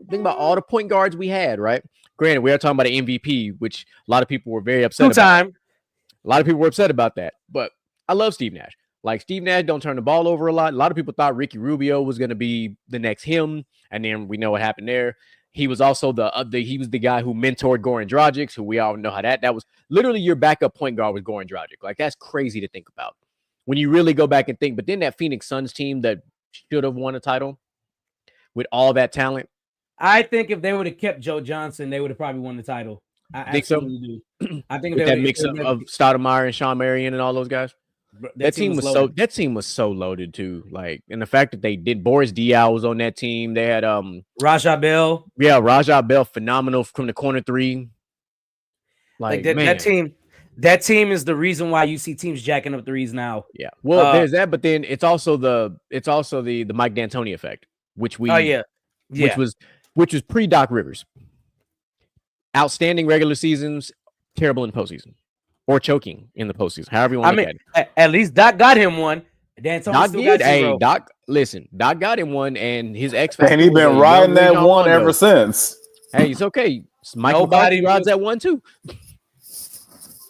think about all the point guards we had, right? Granted, we are talking about an MVP, which a lot of people were very upset about. A lot of people were upset about that, but I love Steve Nash. Like Steve Nash don't turn the ball over a lot. A lot of people thought Ricky Rubio was going to be the next him, and then we know what happened there. He was also the guy who mentored Goran Dragic, who we all know how that was literally your backup point guard was Goran Dragic. Like that's crazy to think about when you really go back and think. But then that Phoenix Suns team that should have won a title with all that talent. I think if they would have kept Joe Johnson, they would have probably won the title. I think so. Do. I think with that mix of Stoudemire and Sean Marion and all those guys. That team was so loaded too. Like, and the fact that they did Boris Diaw was on that team. They had Rajah Bell. Yeah, Rajah Bell, phenomenal from the corner 3. Like that team is the reason why you see teams jacking up threes now. Yeah. Well, there's that, but then it's also the Mike D'Antoni effect, which was pre-Doc Rivers. Outstanding regular seasons, terrible in postseason. or choking in the postseason. However you want to look at it. At least Doc got him one. Doc did. Hey, Doc, listen, Doc got him one, and his X factor. And he's been riding that one ever since. Hey, it's okay. Mike McCarthy rides that one too.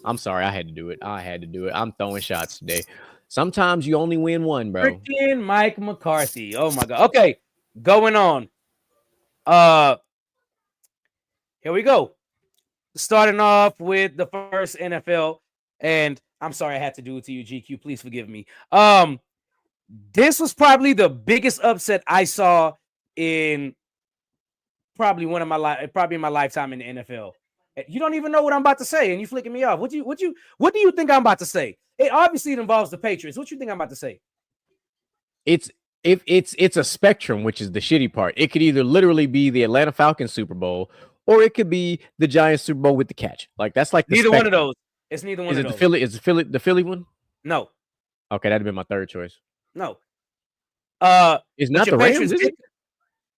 I'm sorry, I had to do it. I'm throwing shots today. Sometimes you only win one, bro. Freaking Mike McCarthy. Oh my God. Okay, going on. Here we go. Starting off with the first NFL, and I'm sorry I had to do it to you, GQ. Please forgive me. This was probably the biggest upset I saw in probably in my lifetime in the NFL. You don't even know what I'm about to say, and you flicking me off. What do you think I'm about to say? It obviously involves the Patriots. What you think I'm about to say? It's a spectrum, which is the shitty part. It could either literally be the Atlanta Falcons Super Bowl, or it could be the Giants Super Bowl with the catch. Like that's like neither one of those. It's neither one of those. Is the Philly one? No. Okay, that'd have been my third choice. No. It's not the Rams, is it?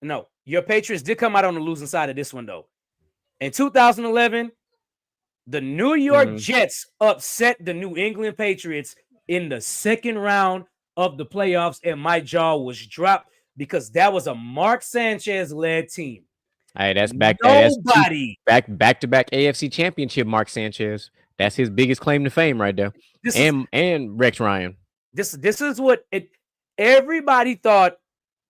No. Your Patriots did come out on the losing side of this one, though. In 2011, the New York Jets upset the New England Patriots in the second round of the playoffs, and my jaw was dropped because that was a Mark Sanchez-led team. Hey, that's back to back AFC Championship. Mark Sanchez. That's his biggest claim to fame right there. And Rex Ryan. This is what everybody thought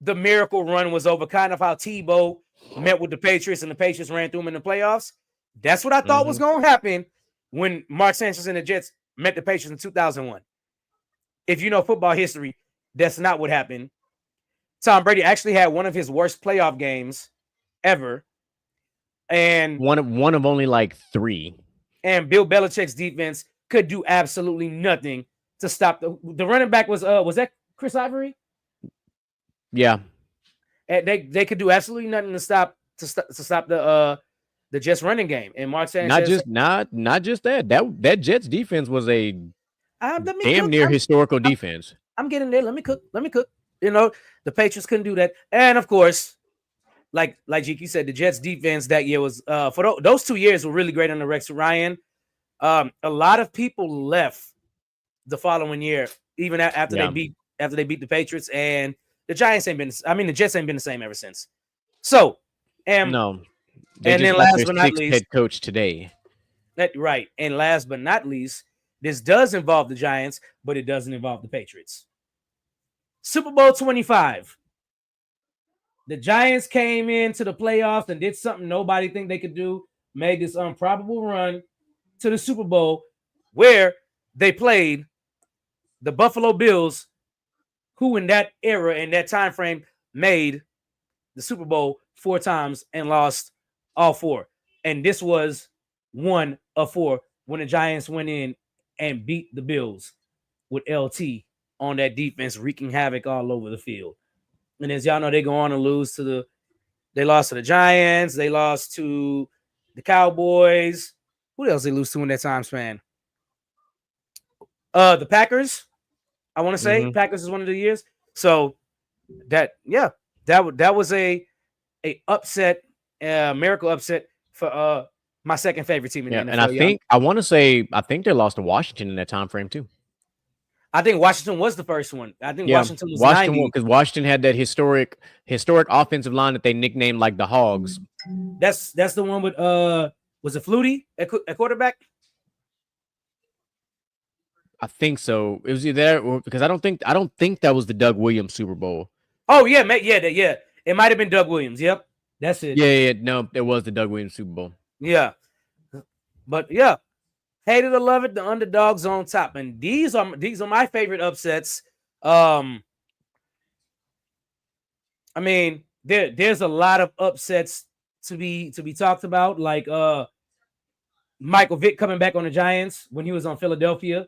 the miracle run was over. Kind of how Tebow met with the Patriots and the Patriots ran through him in the playoffs. That's what I thought was going to happen when Mark Sanchez and the Jets met the Patriots in 2001. If you know football history, that's not what happened. Tom Brady actually had one of his worst playoff games ever, and one of only like 3. And Bill Belichick's defense could do absolutely nothing to stop the running back. Was that Chris Ivory? Yeah, and they could do absolutely nothing to stop the Jets running game. And Mark Sanchez not just that that Jets defense was a damn near historical defense. I'm getting there. Let me cook. You know, the Patriots couldn't do that, and of course, like GQ said, the Jets defense that year was for those 2 years were really great under Rex Ryan. A lot of people left the following year, even after they beat the Patriots, and the Giants ain't been. I mean, the Jets ain't been the same ever since. So, and then last but not least, head coach today. Right, and last but not least, this does involve the Giants, but it doesn't involve the Patriots. Super Bowl 25. The Giants came into the playoffs and did something nobody think they could do, made this improbable run to the Super Bowl where they played the Buffalo Bills, who in that era, in that time frame, made the Super Bowl 4 times and lost all 4. And this was 1 of 4 when the Giants went in and beat the Bills with LT on that defense, wreaking havoc all over the field. And as y'all know, they go on to lose they lost to the Giants. They lost to the Cowboys. Who else they lose to in that time span? The Packers. I want to say Packers is one of the years. So that was a upset, miracle upset for my second favorite team in the NFL. And I think they lost to Washington in that time frame too. I think Washington was the first one. I think Washington was 90. Because Washington had that historic offensive line that they nicknamed like the Hogs. That's the one with was it Flutie at quarterback? I think so. It was either or because I don't think that was the Doug Williams Super Bowl. Oh yeah, yeah. It might have been Doug Williams. Yep, that's it. Yeah. No, it was the Doug Williams Super Bowl. Yeah, but yeah. Hate it or love it, the underdogs on top, and these are my favorite upsets. I mean, there's a lot of upsets to be talked about, like Michael Vick coming back on the Giants when he was on Philadelphia.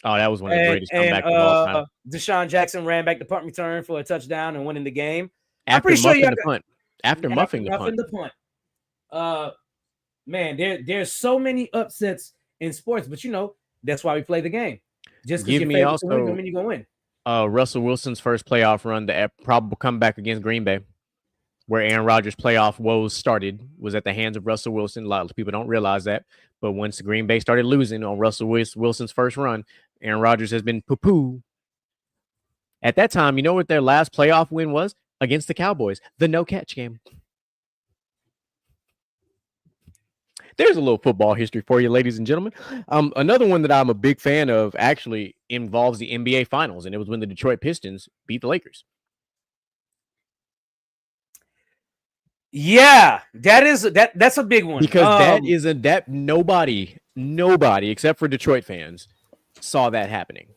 Oh, that was one of the greatest comebacks of all time. Deshaun Jackson ran back the punt return for a touchdown and winning the game. After muffing the punt. Man, there's so many upsets in sports, but that's why we play the game. Just because you're favorite to win, don't mean you're gonna win. Russell Wilson's first playoff run, the probable comeback against Green Bay. where Aaron Rodgers' playoff woes started was at the hands of Russell Wilson. A lot of people don't realize that. But once Green Bay started losing on Russell Wilson's first run, Aaron Rodgers has been poo-poo. At that time, you know what their last playoff win was? Against the Cowboys, the no-catch game. There's a little football history for you, ladies and gentlemen. Another one that I'm a big fan of actually involves the NBA Finals, and it was when the Detroit Pistons beat the Lakers. Yeah, that's a big one because nobody except for Detroit fans saw that happening.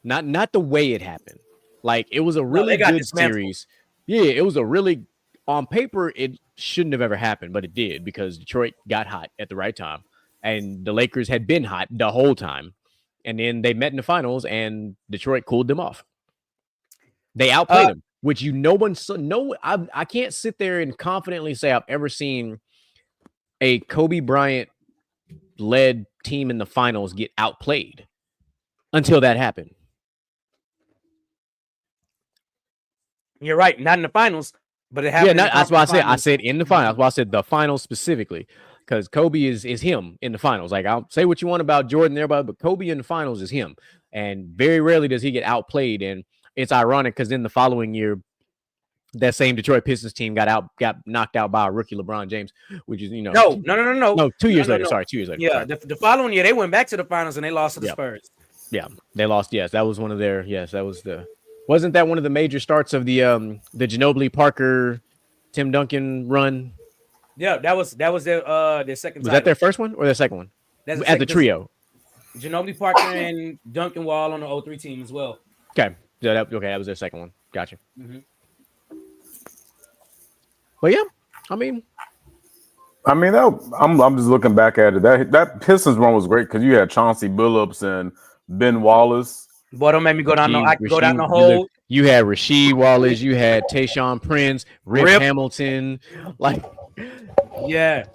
Not the way it happened. Like it was a really good series. Yeah, it was a really on paper it shouldn't have ever happened, but it did because Detroit got hot at the right time, and the Lakers had been hot the whole time, and then they met in the finals, and Detroit cooled them off. They outplayed them. Which I can't sit there and confidently say I've ever seen a Kobe Bryant led team in the finals get outplayed until that happened. You're right, not in the finals, but it happened. Yeah, that's why I said in the finals. That's why I said the finals specifically, because Kobe is him in the finals. Like I'll say what you want about Jordan there, but Kobe in the finals is him, and very rarely does he get outplayed. And it's ironic because in the following year, that same Detroit Pistons team got knocked out by a rookie LeBron James, which is no. 2 years later. Sorry, 2 years later. Yeah, the following year they went back to the finals and they lost to the Spurs. Yeah, they lost. Yes, that was one of their. Yes, that was Wasn't that one of the major starts of the Ginobili Parker, Tim Duncan run? Yeah, that was their second. Was that their first one or their second one? At the trio. Ginobili Parker and Duncan Wall on the 03 team as well. Okay. Yeah, that was their second one. Gotcha. Mm-hmm. But yeah, I mean, I'm just looking back at it. That Pistons run was great because you had Chauncey Billups and Ben Wallace. Boy, don't make me go down the hole. You had Rasheed Wallace, you had Tayshaun Prince, Rip Hamilton, yeah.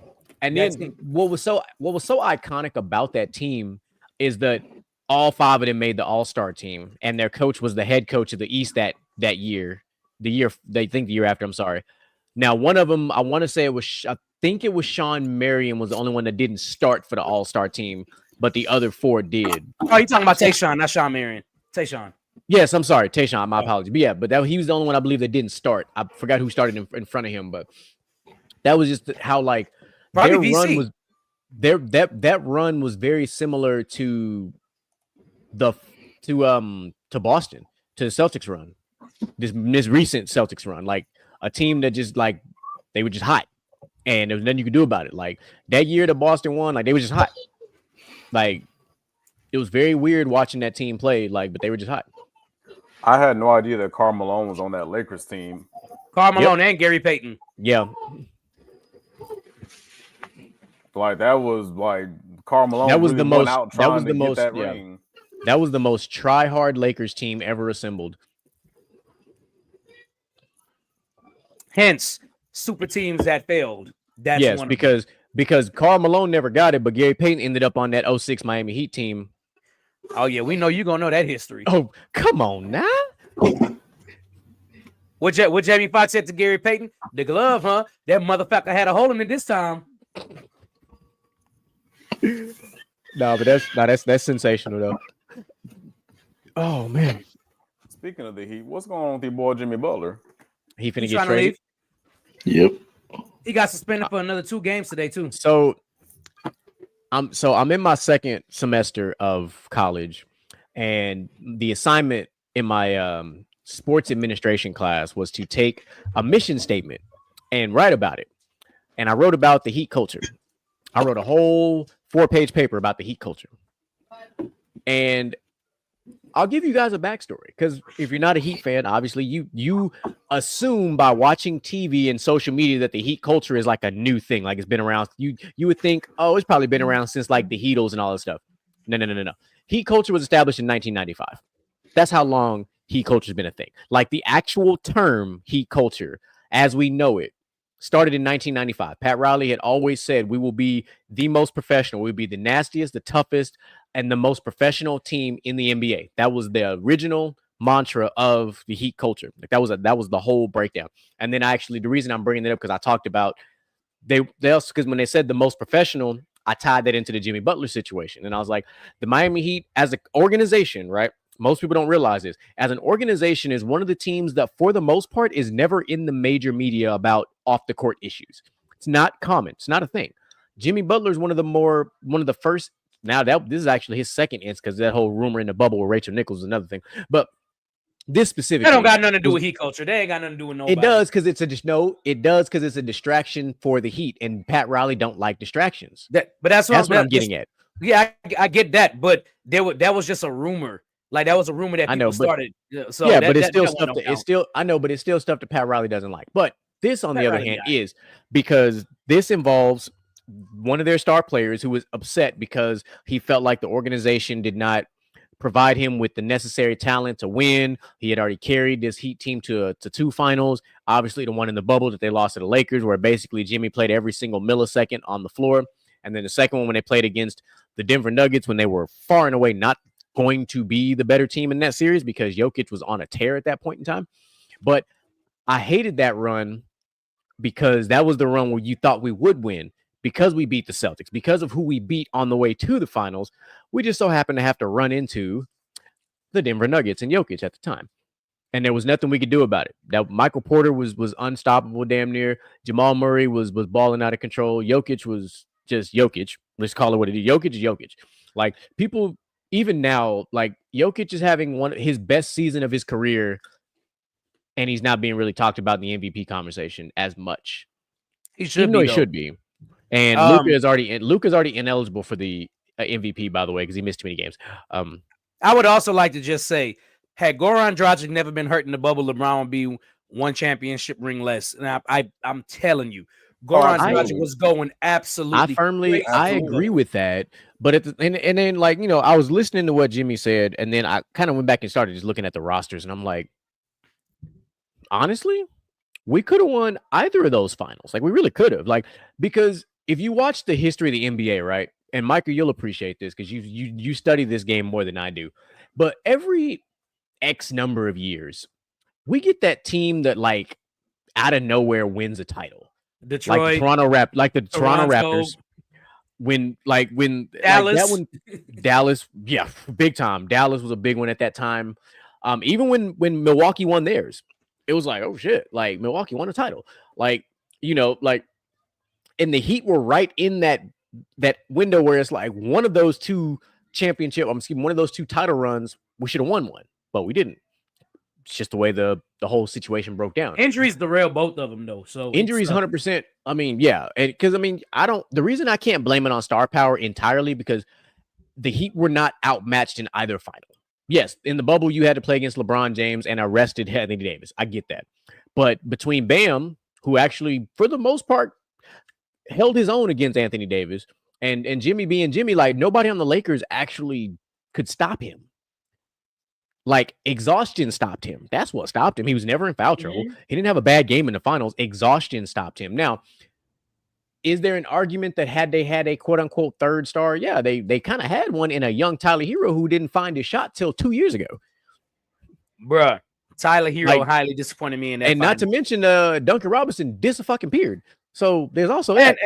And then what was so iconic about that team is that all five of them made the All-Star team, and their coach was the head coach of the East that year. The year after. I'm sorry. Now, one of them, I want to say I think it was Sean Marion was the only one that didn't start for the All-Star team, but the other four did. Oh, you're talking about Tayshaun, not Sean Marion. Tayshaun. Yes, I'm sorry, Tayshaun. My apologies. But yeah, he was the only one I believe that didn't start. I forgot who started in front of him, but that was just how their run was. That run was very similar to Boston, to the Celtics run. This recent Celtics run, like a team that just they were just hot, and there was nothing you could do about it. Like that year that Boston won, they were just hot. Like it was very weird watching that team play, but they were just hot. I had no idea that Karl Malone was on that Lakers team. Karl Malone and Gary Payton. Yeah. That was Karl Malone. That was really the most. That was the most. Ring. That was the most try-hard Lakers team ever assembled. Hence, super teams that failed. That's yes, because Karl Malone never got it, but Gary Payton ended up on that 06 Miami Heat team. Oh yeah, we know you're gonna know that history. Oh, come on now. What Jamie Foxx said to Gary Payton? The glove, huh? That motherfucker had a hole in it this time. No, but that's sensational though. Oh man. Speaking of the Heat, what's going on with your boy Jimmy Butler? He finna get traded. Yep. He got suspended for another 2 games today too. So I'm in my second semester of college, and the assignment in my sports administration class was to take a mission statement and write about it. And I wrote about the Heat culture. I wrote a whole 4-page paper about the Heat culture. And I'll give you guys a backstory, because if you're not a Heat fan, obviously you assume by watching TV and social media that the Heat culture is like a new thing, like it's been around. You would think, oh, it's probably been around since like the Heatles and all this stuff. No. Heat culture was established in 1995. That's how long Heat culture has been a thing. Like the actual term Heat culture, as we know it, started in 1995. Pat Riley had always said we will be the most professional. We'll be the nastiest, the toughest, and the most professional team in the NBA. That was the original mantra of the Heat culture. Like that was the whole breakdown. And then the reason I'm bringing it up, because I talked about they also, because when they said the most professional, I tied that into the Jimmy Butler situation. And I was like, the Miami Heat as an organization, right? Most people don't realize this. As an organization, is one of the teams that, for the most part, is never in the major media about off the court issues. It's not common. It's not a thing. Jimmy Butler is one of the first. Now this is actually his second instance, because that whole rumor in the bubble with Rachel Nichols is another thing. But this specifically, that don't got nothing to do with Heat culture. They ain't got nothing to do with nobody. It does, because it's a distraction for the Heat, and Pat Riley don't like distractions. But that's what I'm getting at. Yeah, I get that, but that was just a rumor. Like that was a rumor that people started. So yeah, but it's still stuff but it's still stuff that Pat Riley doesn't like. But this, on the other hand, is because this involves one of their star players who was upset because he felt like the organization did not provide him with the necessary talent to win. He had already carried this Heat team to 2 finals. Obviously, the one in the bubble that they lost to the Lakers, where basically Jimmy played every single millisecond on the floor. And then the second one when they played against the Denver Nuggets, when they were far and away not going to be the better team in that series because Jokic was on a tear at that point in time. But I hated that run because that was the run where you thought we would win, because we beat the Celtics, because of who we beat on the way to the finals. We just so happened to have to run into the Denver Nuggets and Jokic at the time. And there was nothing we could do about it. That Michael Porter was unstoppable damn near. Jamal Murray was balling out of control. Jokic was just Jokic. Let's call it what it is. Jokic is Jokic. Like, people, even now, like, Jokic is having his best season of his career, and he's not being really talked about in the MVP conversation as much. He should be. And Luka's already ineligible for the MVP, by the way, because he missed too many games. I would also like to just say, had Goran Dragic never been hurt in the bubble, LeBron would be 1 championship ring less. And I'm telling you, Goran Dragic was going absolutely. I agree with that. But and then, like, you know, I was listening to what Jimmy said, and then I kind of went back and started just looking at the rosters, and I'm like, honestly, we could have won either of those finals. Like, we really could have. Like, because if you watch the history of the NBA, right? And Michael, you'll appreciate this because you study this game more than I do. But every X number of years, we get that team that, like, out of nowhere wins a title. Detroit, like the Toronto Raptors. When Dallas, like that one, Dallas, yeah, big time. Dallas was a big one at that time. Even when Milwaukee won theirs, it was like, oh shit, like Milwaukee won a title. Like, you know, like, and the Heat were right in that window where it's like one of those 2 one of those 2 title runs, we should have won one, but we didn't. It's just the way the whole situation broke down. Injuries derailed both of them, though. So injuries, 100%. I mean, yeah, because I mean, the reason I can't blame it on star power entirely, because the Heat were not outmatched in either final. Yes, in the bubble, you had to play against LeBron James and arrested Anthony Davis. I get that. But between Bam, who actually, for the most part, held his own against Anthony Davis, and Jimmy being Jimmy, like, nobody on the Lakers actually could stop him. Like, exhaustion stopped him. That's what stopped him. He was never in foul trouble. He didn't have a bad game in the finals. Exhaustion stopped him. Now, is there an argument that had they had a quote-unquote third star? Yeah, they kind of had one in a young Tyler Hero who didn't find his shot till 2 years ago. Bruh, Tyler Hero highly disappointed me in that. And final. not to mention Duncan Robinson dis-a-fucking-peared. So there's also and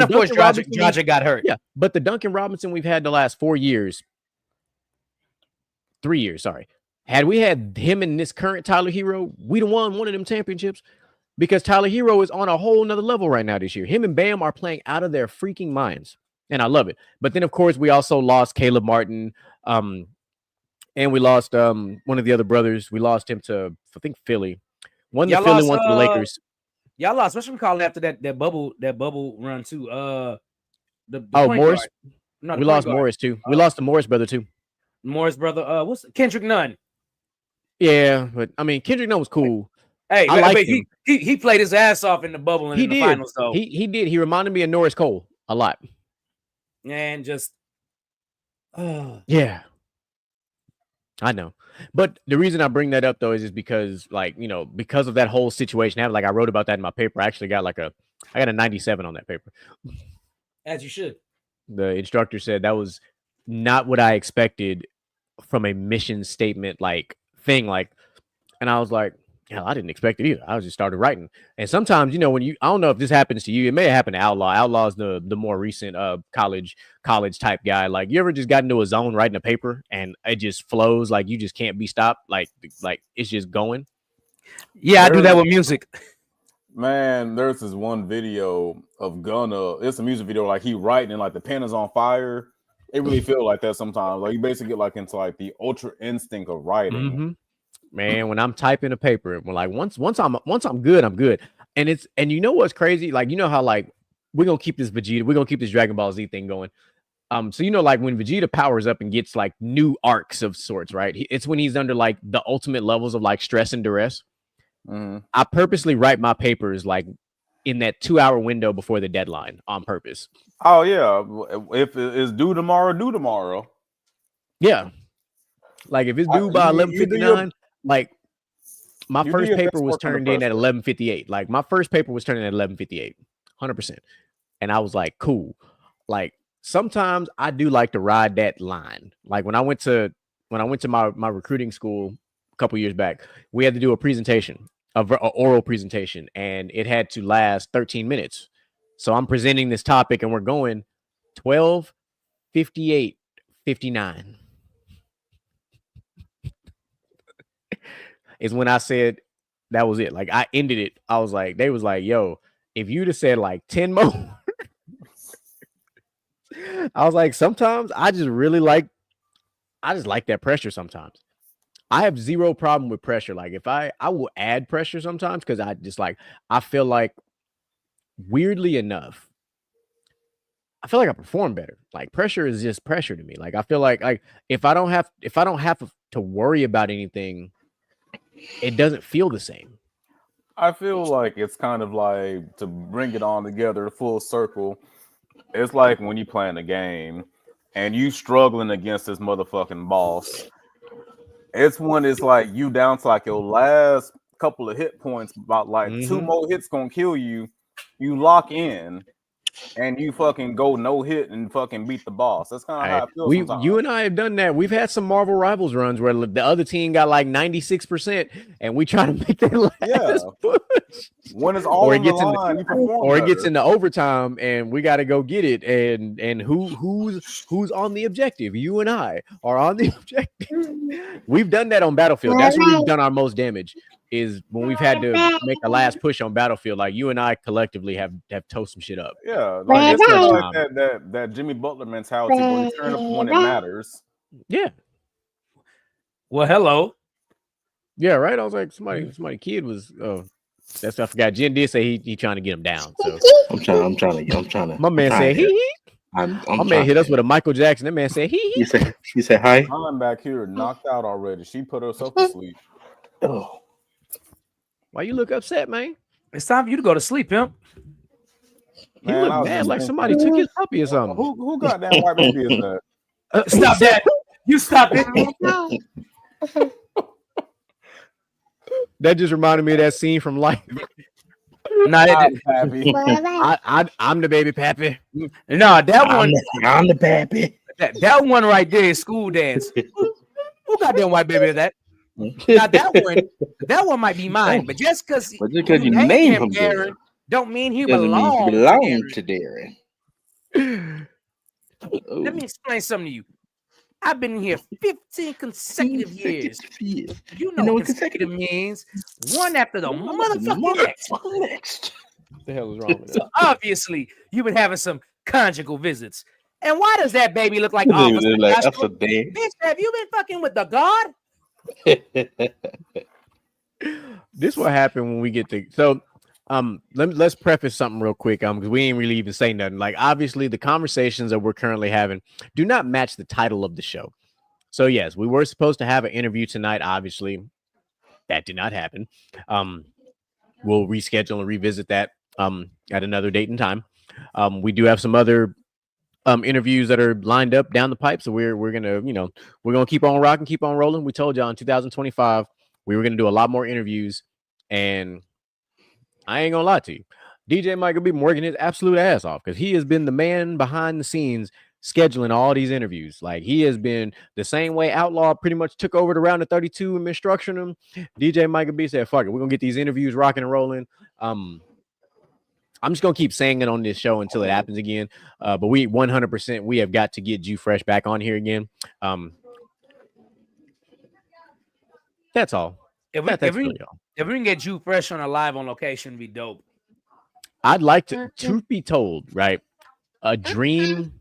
of course Dragic got hurt. Yeah, but the Duncan Robinson we've had the last 3 years, sorry. Had we had him in this current Tyler Hero, we'd have won one of them championships, because Tyler Hero is on a whole nother level right now this year. Him and Bam are playing out of their freaking minds, and I love it. But then, of course, we also lost Caleb Martin, and we lost one of the other brothers. We lost him to, I think, Philly. One to Philly, one to the Lakers. Y'all lost. What should we call it after that bubble run too? Morris. We lost Morris too. We lost the Morris brother too. Morris brother. What's Kendrick Nunn? Yeah, but I mean, Kendrick Nunn was cool. Hey, I like him. He played his ass off in the bubble and in the finals, though. He did. He reminded me of Norris Cole a lot. And just, yeah, I know. But the reason I bring that up, though, is because, like, you know, because of that whole situation. Like, I wrote about that in my paper. I actually got I got a 97 on that paper. As you should. The instructor said that was not what I expected from a mission statement, like, thing. Like, and I was like, hell, I didn't expect it either. I just started writing. And sometimes, you know, when I don't know if this happens to you, it may happen to Outlaw. Outlaw is the more recent college type guy. Like, you ever just got into a zone writing a paper and it just flows, like you just can't be stopped, like it's just going. Yeah, I do that with music. Man, there's this one video of Gunna. It's a music video, like he writing and like the pen is on fire. It really feels like that sometimes. Like you basically get like into like the ultra instinct of writing. Mm-hmm. Man, when I'm typing a paper, when like once I'm good, I'm good. And you know what's crazy? Like, you know how like we're gonna keep this Dragon Ball Z thing going. So you know, like when Vegeta powers up and gets like new arcs of sorts, right? It's when he's under like the ultimate levels of like stress and duress. Mm-hmm. I purposely write my papers like in that 2-hour window before the deadline on purpose. Oh yeah, if it's due tomorrow. Yeah, like if it's due by 11:59. Like my first paper was turned in at 11:58. Like my first paper was turned in at 11:58, 100%. And I was like, cool. Like sometimes I do like to ride that line. Like when I went to my recruiting school a couple years back, we had to do a presentation, an oral presentation, and it had to last 13 minutes. So I'm presenting this topic and we're going 12:58:59. Is when I said that was it. Like I ended it. I was like, they was like, yo, if you'd have said like 10 more, I was like, sometimes I just like that pressure sometimes. I have zero problem with pressure. Like if I will add pressure sometimes because I feel like weirdly enough, I feel like I perform better. Like pressure is just pressure to me. Like I feel like if I don't have to worry about anything, it doesn't feel the same. I feel like it's kind of like, to bring it on together full circle, it's like when you playing a game and you struggling against this motherfucking boss. It's when it's like you down to like your last couple of hit points, about like 2 more hits gonna kill you. You lock in and you fucking go no hit and fucking beat the boss. That's kind of how I feel sometimes. You and I have done that. We've had some Marvel Rivals runs where the other team got like 96% and we try to make that last push. When it's all on the line, it gets into overtime and we got to go get it. And who's on the objective? You and I are on the objective. We've done that on Battlefield. That's where we've done our most damage, is when we've had to make the last push on Battlefield. Like you and I collectively have toast some shit up. Yeah, like it's like that Jimmy Butler mentality when you turn up when it matters. Yeah. Well, hello. Yeah, right. I was like, somebody kid was that's what I forgot. Jen did say he trying to get him down. So I'm trying to. My man said he. My man hit us with a Michael Jackson. That man said he. She said hi. I'm back here knocked out already. She put herself to sleep. Oh. Why you look upset, man? It's time for you to go to sleep, pimp. He looked mad like somebody took his puppy or something. Who goddamn white baby is that? Stop that. You stop it. That just reminded me of that scene from Life. No, I'm the baby pappy. No, that one. I'm the pappy. That one right there is School Dance. Who goddamn white baby is that? Now that one might be mine, but just because you name him Darren, don't mean he belong to Darren. Let me explain something to you. I've been here 15 consecutive years. You know what consecutive means? One after the motherfucking next. What the hell is wrong with that? So obviously, you've been having some conjugal visits. And why does that baby look like Officer Castro? Bitch, have you been fucking with the God? This will happen when we get to let's preface something real quick because we ain't really even say nothing. Like obviously the conversations that we're currently having do not match the title of the show. So yes, we were supposed to have an interview tonight. Obviously that did not happen. We'll reschedule and revisit that at another date and time. We do have some other interviews that are lined up down the pipe, so we're gonna keep on rocking, keep on rolling. We told y'all in 2025 we were gonna do a lot more interviews, and I ain't gonna lie to you, DJ Mike will be working his absolute ass off because he has been the man behind the scenes scheduling all these interviews. Like he has been the same way Outlaw pretty much took over the round of 32 and been structuring them. DJ Micah B said, fuck it, we're gonna get these interviews rocking and rolling. I'm just gonna keep saying it on this show until it happens again. But we 100% we have got to get Jew Fresh back on here again. That's all. If we can get Jew Fresh on a live on location, it'd be dope. I'd like to. Truth be told, right? A dream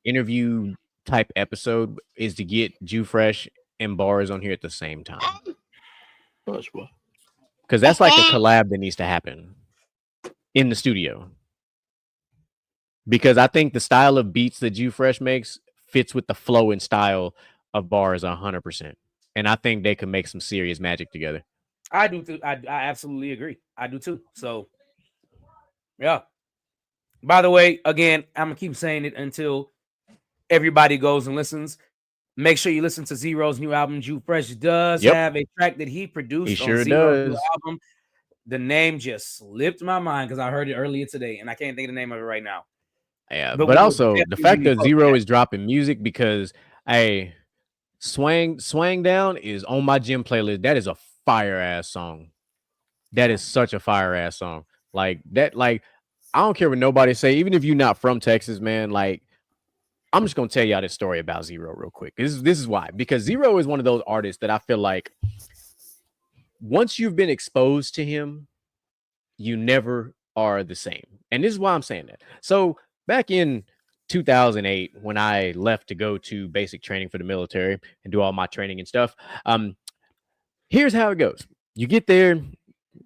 interview type episode is to get Jew Fresh and Bars on here at the same time. Because that's like a collab that needs to happen in the studio. Because I think the style of beats that Jew Fresh makes fits with the flow and style of Bars 100%. And I think they can make some serious magic together. I do too. I absolutely agree. I do too. So, yeah. By the way, again, I'm going to keep saying it until everybody goes and listens. Make sure you listen to Zero's new album. Jew Fresh does have a track that he produced. He sure does. New album. The name just slipped my mind because I heard it earlier today, and I can't think of the name of it right now. Yeah, but also the fact that Zero is dropping music because Swang Down is on my gym playlist. That is a fire ass song. That is such a fire ass song. Like that, like I don't care what nobody say, even if you're not from Texas, man. Like, I'm just gonna tell y'all this story about Zero real quick. This is why. Because Zero is one of those artists that I feel like once you've been exposed to him, you never are the same. And this is why I'm saying that. So back in 2008, when I left to go to basic training for the military and do all my training and stuff, here's how it goes. You get there,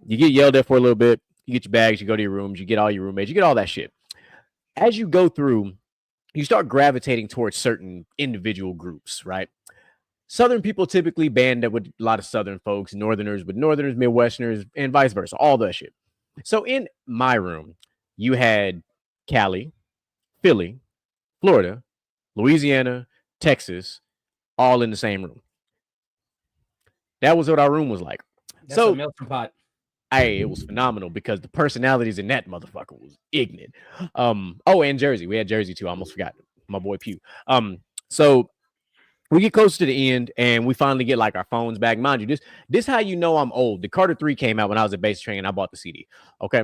you get yelled at for a little bit, you get your bags, you go to your rooms, you get all your roommates, you get all that shit. As you go through, you start gravitating towards certain individual groups, right? Southern people typically band up with a lot of Southern folks, Northerners with Northerners, Midwesterners, and vice versa, all that shit. So in my room, you had Cali, Philly, Florida, Louisiana, Texas, all in the same room. That was what our room was like. That's a melting pot. Hey, it was phenomenal because the personalities in that motherfucker was ignorant. Oh, and Jersey. We had Jersey too. I almost forgot. My boy Pew. So we get close to the end and we finally get like our phones back. Mind you, this how you know I'm old. The Carter 3 came out when I was at basic training and I bought the CD. Okay.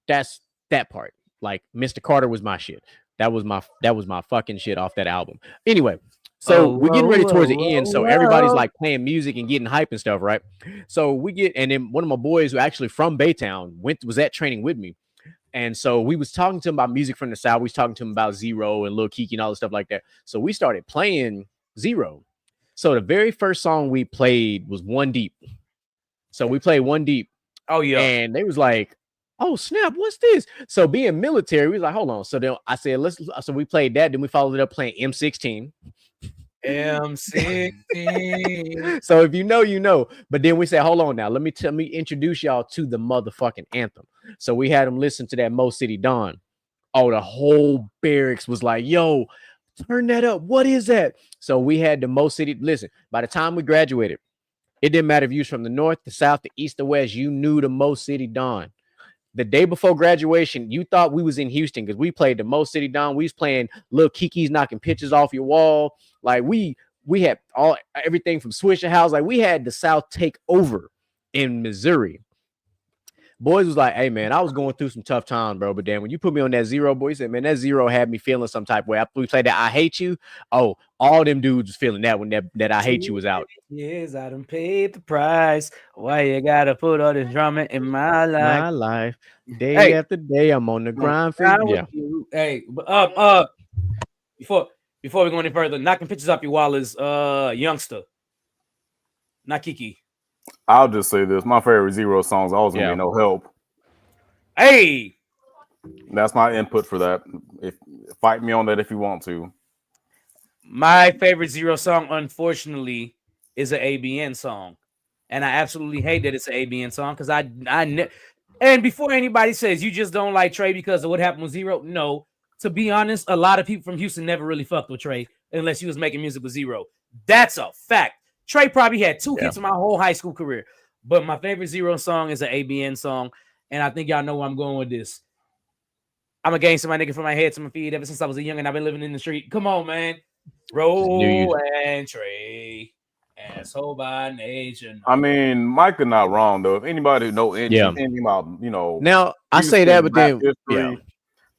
That's that part. Like Mr. Carter was my shit. That was my fucking shit off that album. Anyway, so we're getting ready towards the end. So everybody's like playing music and getting hype and stuff, right? So we get, and then one of my boys who actually from Baytown was at training with me. And so we was talking to him about music from the South. We was talking to him about Zero and Lil Kiki and all the stuff like that. So we started playing Zero. So the very first song we played was One Deep. So we played One Deep. Oh, yeah. And they was like, oh snap, what's this? So being military, we was like, hold on. So then I said, so we played that, then we followed it up playing M16. M16. So if you know, you know. But then we said, hold on now, let me introduce y'all to the motherfucking anthem. So we had them listen to that Mo City Dawn. Oh, the whole barracks was like, yo, turn that up. What is that? So we had the Mo City. Listen, by the time we graduated, it didn't matter if you was from the north, the south, the east, the west, you knew the Mo City Dawn. The day before graduation, you thought we was in Houston because we played the Mo City Dawn. We was playing Lil Kiki's knocking pictures off your wall. Like we had everything from Swisher House. Like we had the South take over in Missouri. Boys was like, hey man, I was going through some tough times, bro. But then when you put me on that Zero, boy, he said, man, that Zero had me feeling some type of way. After we played that I Hate You. Oh, all them dudes was feeling that when that I Hate You was out. Yes, I done paid the price. Why you gotta put all this drama in my life? My life. Day after day, I'm on the grind for you. Hey, before we go any further, knocking pictures off your wall is Youngster. Not Kiki. I'll just say this. My favorite Zero songs always gonna be No Help. Hey, that's my input for that. Fight me on that if you want to. My favorite Zero song, unfortunately, is an ABN song. And I absolutely hate that it's an ABN song because and before anybody says you just don't like Trey because of what happened with Zero, no. To be honest, a lot of people from Houston never really fucked with Trey unless he was making music with Zero. That's a fact. Trey probably had 2 hits in my whole high school career. But my favorite Zero song is an ABN song. And I think y'all know where I'm going with this. I'm a gangster, my nigga, from my head to my feet. Ever since I was a young and I've been living in the street. Come on, man. Roll and Trey. Asshole by nature. I mean, Micah not wrong though. If anybody know anything about, now I say that, but then history,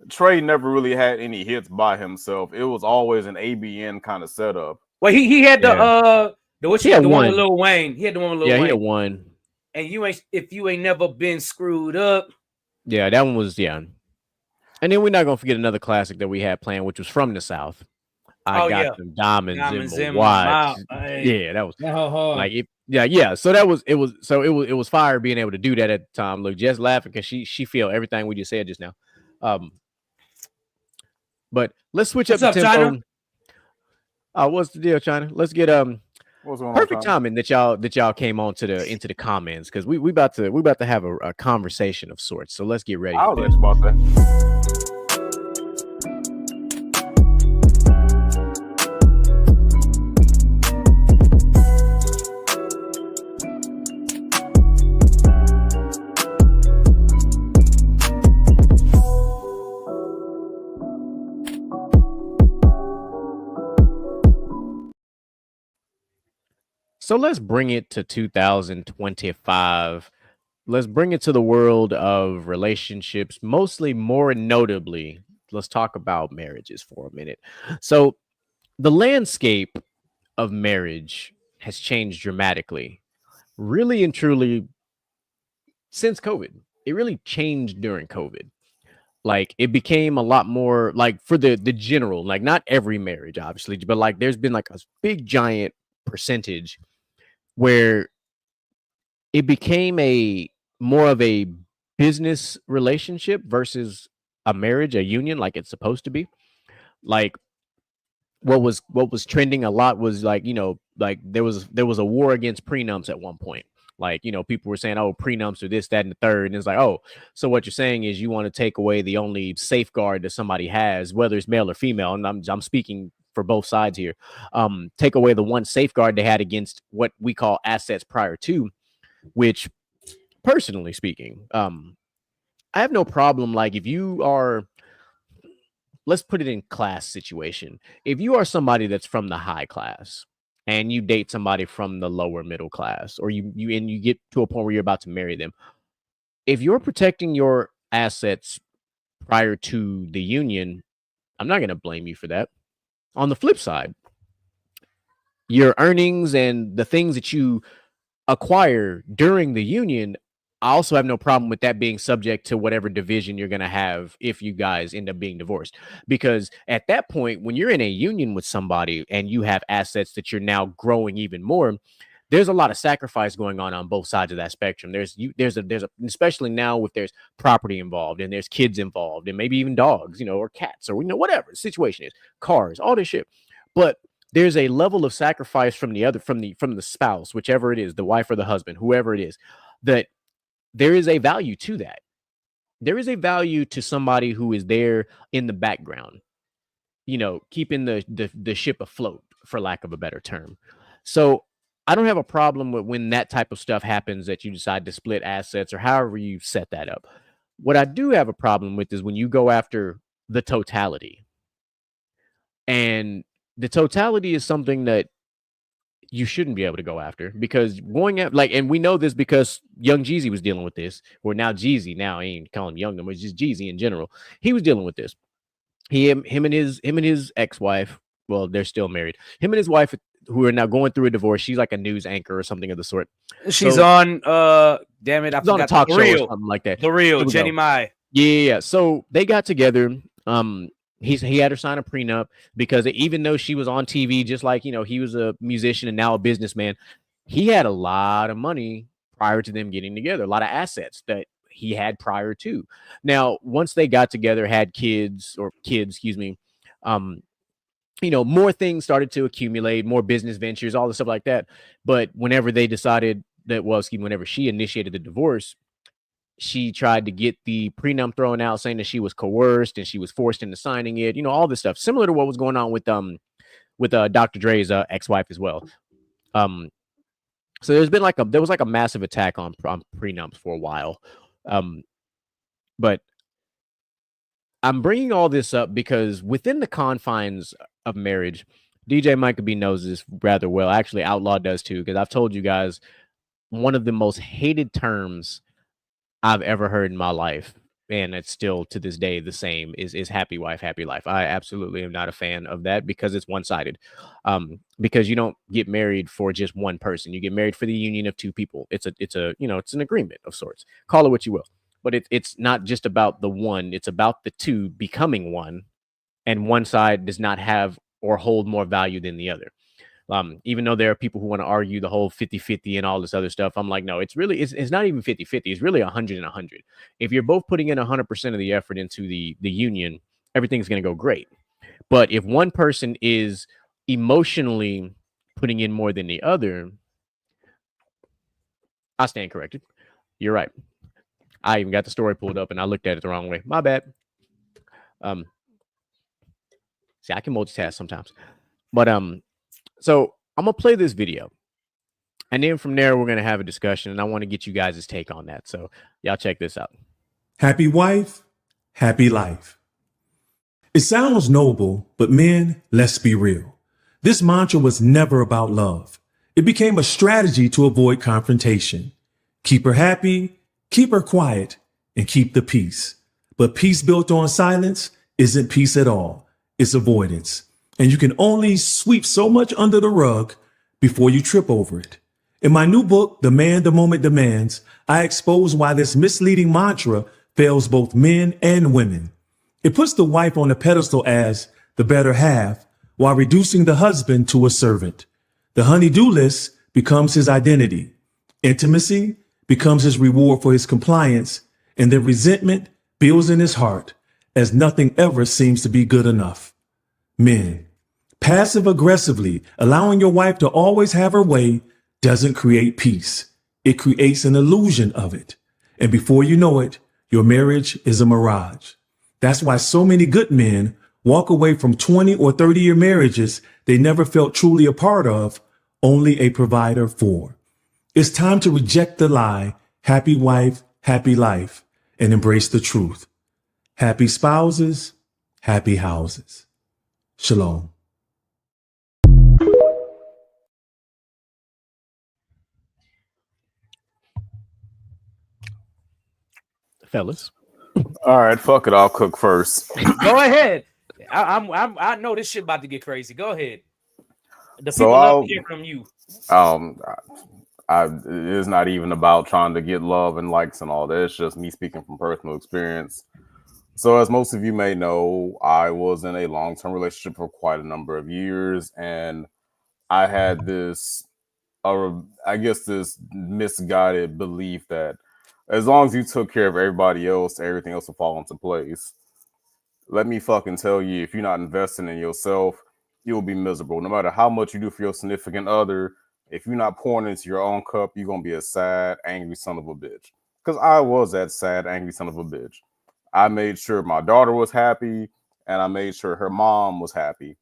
Trey never really had any hits by himself. It was always an ABN kind of setup. Well, he had the one with Lil Wayne. He had the one with Lil Wayne. Yeah, he had one. And if you ain't never been screwed up. Yeah, that one was And then we're not gonna forget another classic that we had playing, which was from the South. I got some diamonds in my watch. Yeah, that was like it. Yeah. So it was fire being able to do that at the time. Look, just laughing because she feel everything we just said just now. But let's switch up the tempo. China? What's the deal, China? Let's get perfect timing that y'all came on into the comments because we about to have a conversation of sorts. So let's get ready. I was about that. So let's bring it to 2025. Let's bring it to the world of relationships, mostly more notably, let's talk about marriages for a minute. So the landscape of marriage has changed dramatically, really and truly since COVID. It really changed during COVID. Like it became a lot more like for the general, like not every marriage, obviously, but like there's been like a big giant percentage where it became more of a business relationship versus a marriage, a union, like it's supposed to be. Like what was trending a lot was like, like there was a war against prenups at one point. Like, people were saying, oh, prenups are this, that, and the third. And it's like, oh, so what you're saying is you want to take away the only safeguard that somebody has, whether it's male or female. And I'm speaking for both sides here. Take away the one safeguard they had against what we call assets prior to, which personally speaking, I have no problem. Like if you are, let's put it in class situation. If you are somebody that's from the high class and you date somebody from the lower middle class, or you get to a point where you're about to marry them, if you're protecting your assets prior to the union, I'm not going to blame you for that. On the flip side, your earnings and the things that you acquire during the union, I also have no problem with that being subject to whatever division you're going to have if you guys end up being divorced. Because at that point, when you're in a union with somebody and you have assets that you're now growing even more, there's a lot of sacrifice going on both sides of that spectrum. There's especially now if there's property involved and there's kids involved and maybe even dogs, or cats or whatever the situation is, cars, all this shit. But there's a level of sacrifice from the spouse, whichever it is, the wife or the husband, whoever it is, that there is a value to that. There is a value to somebody who is there in the background, keeping the ship afloat, for lack of a better term. So I don't have a problem with when that type of stuff happens, that you decide to split assets or however you set that up. What I do have a problem with is when you go after the totality. And the totality is something that you shouldn't be able to go after, because going at and we know this because Young Jeezy was dealing with this, or now Jeezy, now I ain't calling him Young no more, it's just Jeezy in general. He was dealing with this. Him and his ex-wife, well, they're still married. Him and his wife, who are now going through a divorce. She's like a news anchor or something of the sort. She's on damn it, I forgot, on a talk show or something like that. The Real, Jenny Mai. Yeah. So they got together. He had her sign a prenup because even though she was on TV, just like he was a musician and now a businessman, he had a lot of money prior to them getting together, a lot of assets that he had prior to. Now, once they got together, had kids, more things started to accumulate, more business ventures, all the stuff like that. But whenever they decided whenever she initiated the divorce, she tried to get the prenup thrown out, saying that she was coerced and she was forced into signing it. All this stuff similar to what was going on with Dr. Dre's ex-wife as well. So there was like a massive attack on prenups for a while. But I'm bringing all this up because within the confines of marriage, DJ Micah B knows this rather well. Actually, Outlaw does too, because I've told you guys one of the most hated terms I've ever heard in my life, and it's still to this day the same, is happy wife, happy life. I absolutely am not a fan of that because it's one-sided. Because you don't get married for just one person. You get married for the union of two people. It's an agreement of sorts. Call it what you will. But it's not just about the one, it's about the two becoming one, and one side does not have or hold more value than the other. Even though there are people who want to argue the whole 50-50 and all this other stuff, I'm like, no, it's not even 50-50. It's really 100 and 100. If you're both putting in 100% of the effort into the union, everything's going to go great. But if one person is emotionally putting in more than the other, I stand corrected. You're right. I even got the story pulled up and I looked at it the wrong way. My bad. See, I can multitask sometimes. But so I'm gonna play this video, and then from there we're gonna have a discussion, and I want to get you guys' take on that. So y'all check this out. Happy wife, happy life. It sounds noble, but men, let's be real. This mantra was never about love. It became a strategy to avoid confrontation. Keep her happy, keep her quiet, and keep the peace. But peace built on silence isn't peace at all. It's avoidance. And you can only sweep so much under the rug before you trip over it. In my new book, The Man the Moment Demands, I expose why this misleading mantra fails both men and women. It puts the wife on a pedestal as the better half while reducing the husband to a servant. The honey-do list becomes his identity. Intimacy becomes his reward for his compliance, and the resentment builds in his heart as nothing ever seems to be good enough. Men, passive aggressively allowing your wife to always have her way doesn't create peace. It creates an illusion of it. And before you know it, your marriage is a mirage. That's why so many good men walk away from 20 or 30-year marriages they never felt truly a part of, only a provider for. It's time to reject the lie, happy wife, happy life, and embrace the truth. Happy spouses, happy houses. Shalom. Fellas. All right, fuck it. I'll cook first. Go ahead. I know this shit about to get crazy. Go ahead. The So people love to hear from you. It's not even about trying to get love and likes and all that. It's just me speaking from personal experience. So as most of you may know, I was in a long-term relationship for quite a number of years, and I had this misguided belief that as long as you took care of everybody else, everything else will fall into place. Let me fucking tell you, if you're not investing in yourself, you'll be miserable. No matter how much you do for your significant other, if you're not pouring into your own cup, you're going to be a sad, angry son of a bitch. Because I was that sad, angry son of a bitch. I made sure my daughter was happy, and I made sure her mom was happy.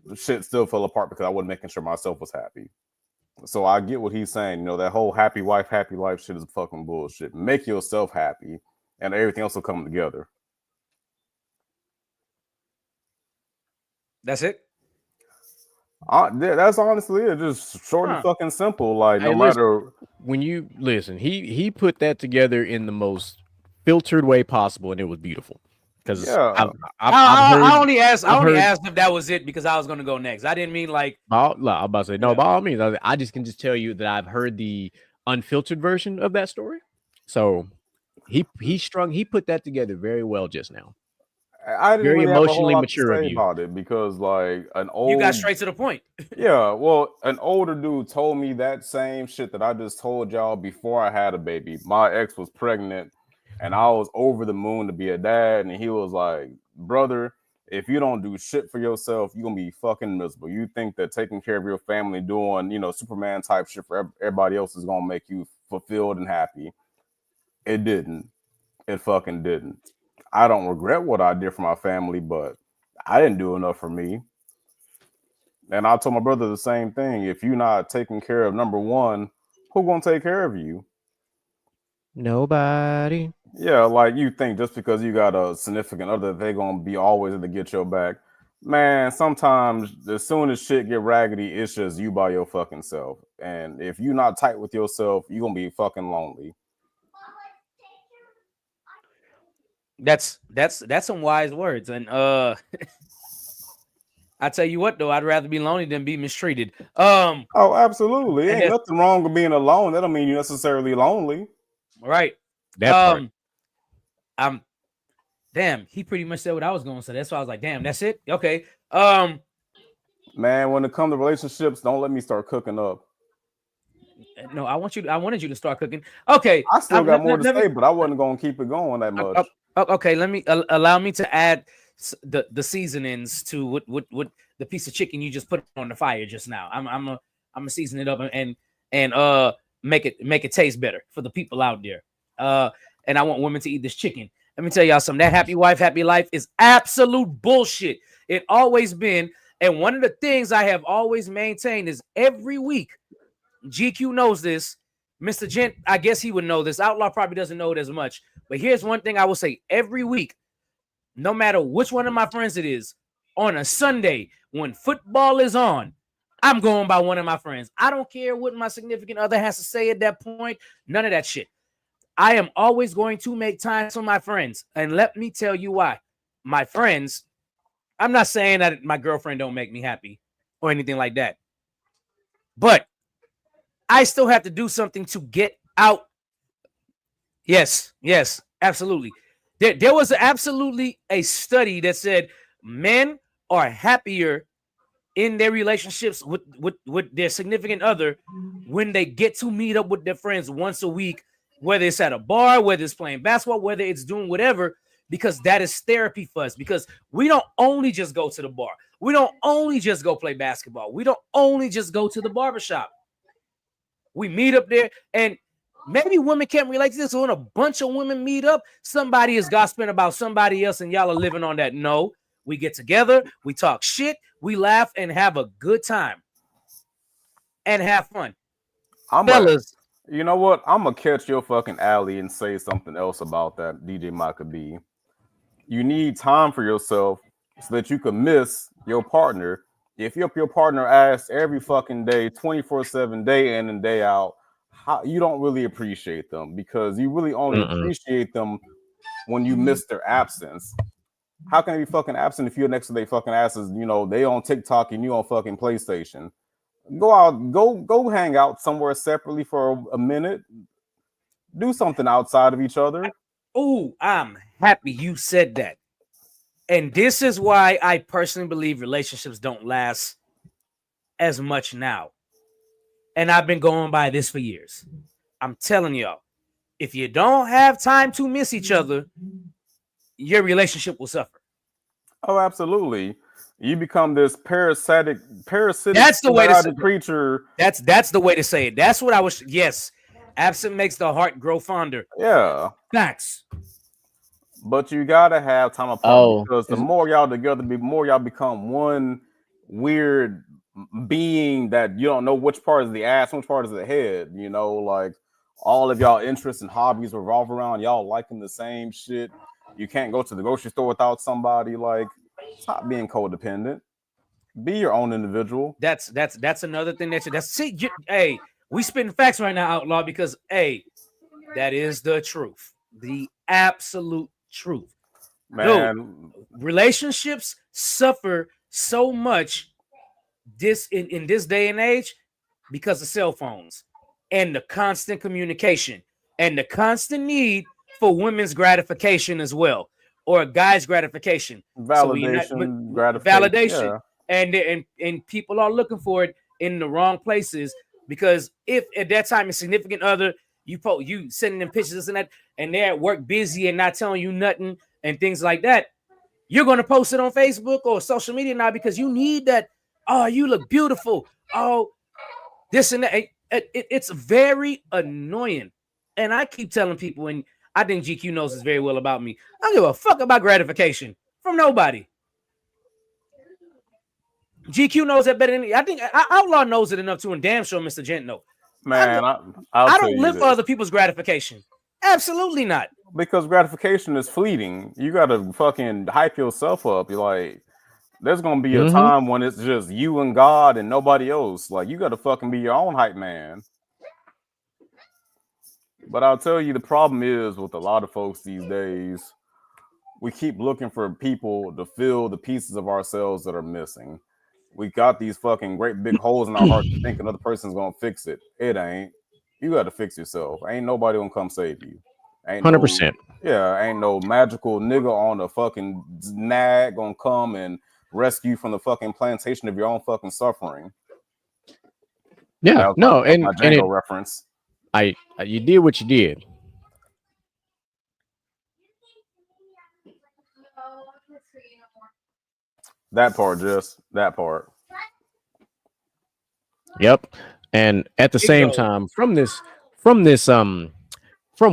The shit still fell apart because I wasn't making sure myself was happy. So I get what he's saying. You know, that whole happy wife, happy life shit is fucking bullshit. Make yourself happy, and everything else will come together. That's it? That's honestly it. Just short and fucking simple. Like, no matter... When you listen, he put that together in the most filtered way possible, and it was beautiful. Because I only asked if that was it because I was going to go next. I didn't mean like... I'm about to say, no, by all means. I just can just tell you that I've heard the unfiltered version of that story. So he put that together very well just now. I didn't very really emotionally have a mature of you about it because, like, you got straight to the point. Yeah, well, an older dude told me that same shit that I just told y'all before I had a baby. My ex was pregnant, and I was over the moon to be a dad, and he was like, "Brother, if you don't do shit for yourself, you're gonna be fucking miserable. You think that taking care of your family, doing, Superman type shit for everybody else is gonna make you fulfilled and happy? It didn't. It fucking didn't." I don't regret what I did for my family, but I didn't do enough for me. And I told my brother the same thing. If you're not taking care of number one, who gonna take care of you? Nobody. Yeah, like you think just because you got a significant other, they're gonna be always to get your back. Man, sometimes as soon as shit get raggedy, it's just you by your fucking self. And if you're not tight with yourself, you're gonna be fucking lonely. That's some wise words. And I tell you what though, I'd rather be lonely than be mistreated. Oh, absolutely. Ain't nothing wrong with being alone. That don't mean you're necessarily lonely. Right. That part. Damn, he pretty much said what I was going to say. That's why I was like, damn, that's it. Okay. Man, when it comes to relationships, don't let me start cooking up. No, I wanted you to start cooking. Okay. I still got more to say, but I wasn't going to keep it going that much. Okay, let me allow me to add the seasonings to what the piece of chicken you just put on the fire just now. I'm gonna season it up and make it taste better for the people out there. And I want women to eat this chicken. Let me tell y'all something. That happy wife, happy life is absolute bullshit. It always been. And one of the things I have always maintained is every week, GQ knows this. Mr. Gent, I guess he would know this. Outlaw probably doesn't know it as much. But here's one thing I will say. Every week, no matter which one of my friends it is, on a Sunday, when football is on, I'm going by one of my friends. I don't care what my significant other has to say at that point. None of that shit. I am always going to make time for my friends. And let me tell you why. My friends, I'm not saying that my girlfriend don't make me happy or anything like that. But I still have to do something to get out. Yes, absolutely. There was absolutely a study that said men are happier in their relationships with their significant other when they get to meet up with their friends once a week, whether it's at a bar, whether it's playing basketball, whether it's doing whatever, because that is therapy for us. Because we don't only just go to the bar. We don't only just go play basketball. We don't only just go to the barbershop. We meet up there, and maybe women can't relate to this. So when a bunch of women meet up, somebody is gossiping about somebody else, and y'all are living on that. No, we get together, we talk shit, we laugh, and have a good time. And have fun. Fellas. You know what? I'm going to catch your fucking alley and say something else about that, DJ Maccabee. You need time for yourself so that you can miss your partner. If your partner asks every fucking day, 24/7, day in and day out, you don't really appreciate them, because you really only appreciate them when you miss their absence. How can they be fucking absent if you're next to their fucking asses? You know, they on TikTok and you on fucking PlayStation. Go out, go hang out somewhere separately for a minute. Do something outside of each other. Oh, I'm happy you said that. And this is why I personally believe relationships don't last as much now. And I've been going by this for years. I'm telling y'all, if you don't have time to miss each other, your relationship will suffer. Oh, absolutely. You become this parasitic. That's the way to say it. Creature. That's the way to say it. That's what I was. Yes, absent makes the heart grow fonder. Yeah, facts. But you gotta have time apart, because the more y'all together, the more y'all become one weird being that you don't know which part is the ass, which part is the head. You know, like all of y'all interests and hobbies revolve around y'all liking the same shit. You can't go to the grocery store without somebody. Like, stop being codependent. Be your own individual. That's another thing hey, we spitting facts right now, Outlaw, because hey, that is the truth, the absolute truth. Man, dude, relationships suffer so much in this day and age because of cell phones and the constant communication and the constant need for women's gratification as well, or a guy's gratification, validation. Yeah. And people are looking for it in the wrong places, because if at that time a significant other, you sending them pictures and that, and they're at work busy and not telling you nothing and things like that, you're going to post it on Facebook or social media now because you need that. Oh, you look beautiful. Oh, this and that. It's very annoying. And I keep telling people, and I think GQ knows this very well about me, I don't give a fuck about gratification from nobody. GQ knows that better than me. I think Outlaw knows it enough to, and damn sure Mr. Gent knows. Man, I don't live for other people's gratification. Absolutely not. Because gratification is fleeting. You gotta fucking hype yourself up. You're like, there's gonna be a time when it's just you and God and nobody else. Like, you gotta fucking be your own hype man. But I'll tell you, the problem is with a lot of folks these days, we keep looking for people to fill the pieces of ourselves that are missing. We got these fucking great big holes in our heart to think another person's gonna fix it. It ain't. You got to fix yourself. Ain't nobody gonna come save you. Ain't 100%. Ain't no magical nigga on a fucking nag gonna come and rescue you from the fucking plantation of your own fucking suffering. Yeah, no, and my Django reference. You did what you did. That part, just that part. Yep. And at the same time, from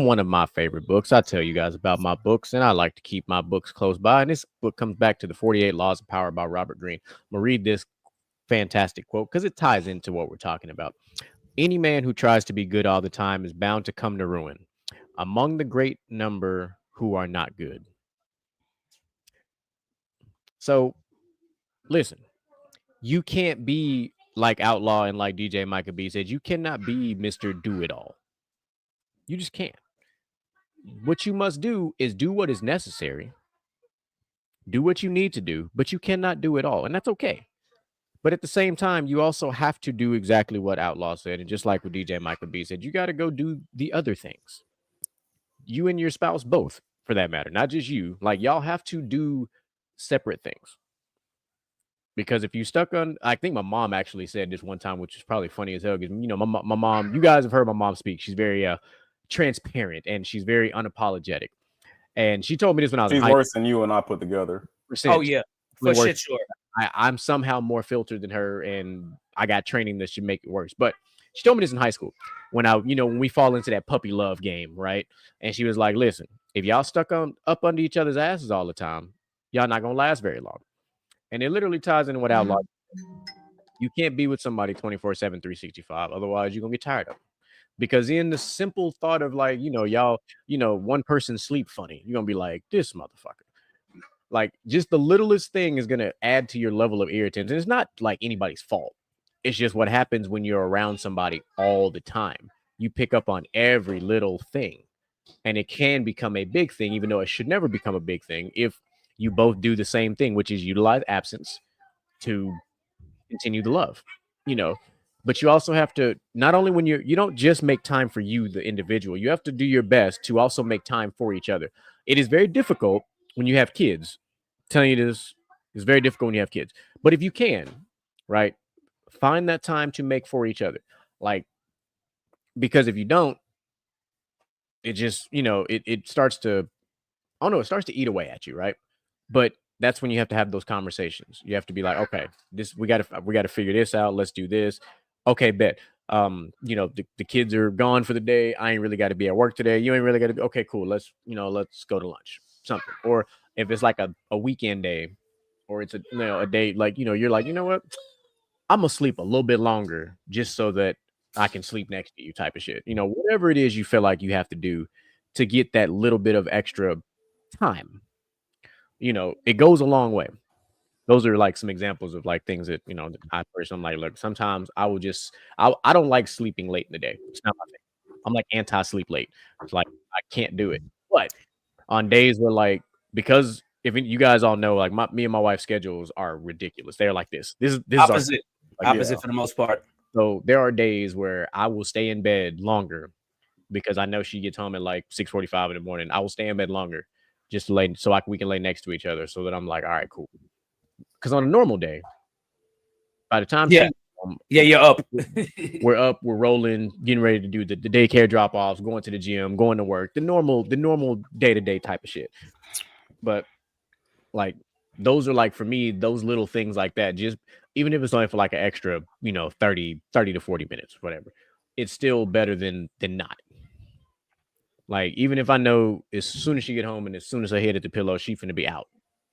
one of my favorite books, I tell you guys about my books, and I like to keep my books close by. And this book comes back to the 48 Laws of Power by Robert Greene. I'm gonna read this fantastic quote because it ties into what we're talking about. Any man who tries to be good all the time is bound to come to ruin. Among the great number who are not good. So, listen, you can't be like Outlaw and like DJ Micah B said, you cannot be Mr. Do-It-All. You just can't. What you must do is do what is necessary. Do what you need to do, but you cannot do it all. And that's okay. But at the same time, you also have to do exactly what Outlaw said. And just like what DJ Michael B said, you got to go do the other things. You and your spouse both, for that matter, not just you. Like, y'all have to do separate things. Because if you stuck on, I think my mom actually said this one time, which is probably funny as hell. Because, you know, my mom, you guys have heard my mom speak. She's very transparent and she's very unapologetic. And she told me this when I was in high school. She's worse than you and I put together. Oh, yeah. For shit, sure. I'm somehow more filtered than her, and I got training that should make it worse. But she told me this in high school when we fall into that puppy love game, right? And she was like, listen, if y'all stuck up under each other's asses all the time, y'all not going to last very long. And it literally ties into what Outlaw. You can't be with somebody 24/7, 365. Otherwise, you're going to get tired of them. Because in the simple thought of like, y'all, one person sleep funny, you're going to be like, this motherfucker. Like, just the littlest thing is going to add to your level of irritants. And it's not like anybody's fault. It's just what happens when you're around somebody all the time. You pick up on every little thing. And it can become a big thing, even though it should never become a big thing if you both do the same thing, which is utilize absence to continue the love, But you also have to, not only when you don't just make time for you, the individual, you have to do your best to also make time for each other. It is very difficult when you have kids. I'm telling you this, it's very difficult when you have kids. But if you can, right, find that time to make for each other. Like, because if you don't, it just, it starts to, I don't know, it starts to eat away at you, right? But that's when you have to have those conversations. You have to be like, okay, we got to figure this out. Let's do this. Okay, bet. The kids are gone for the day. I ain't really got to be at work today. You ain't really got to be. Okay, cool. Let's go to lunch, something. Or if it's like a weekend day, or it's a day like, you're like, you know what? I'm going to sleep a little bit longer just so that I can sleep next to you type of shit. Whatever it is you feel like you have to do to get that little bit of extra time, it goes a long way. Those are like some examples of like things that, I personally like. Look, sometimes I don't like sleeping late in the day. It's not my thing. I'm like anti-sleep late. It's like, I can't do it. But on days where like, because if you guys all know, like me and my wife's schedules are ridiculous. They're like this. This opposite. Is opposite for the most part. So there are days where I will stay in bed longer because I know she gets home at like 6:45 in the morning. I will stay in bed longer just to lay so we can lay next to each other so that I'm like, all right, cool. Because on a normal day, by the time you're up. we're up, we're rolling, getting ready to do the daycare drop-offs, going to the gym, going to work, the normal day-to-day type of shit. But like those are like, for me, those little things like that, just even if it's only for like an extra, 30 to 40 minutes, whatever, it's still better than not. Like, even if I know as soon as she get home and as soon as I hit at the pillow, she's finna be out,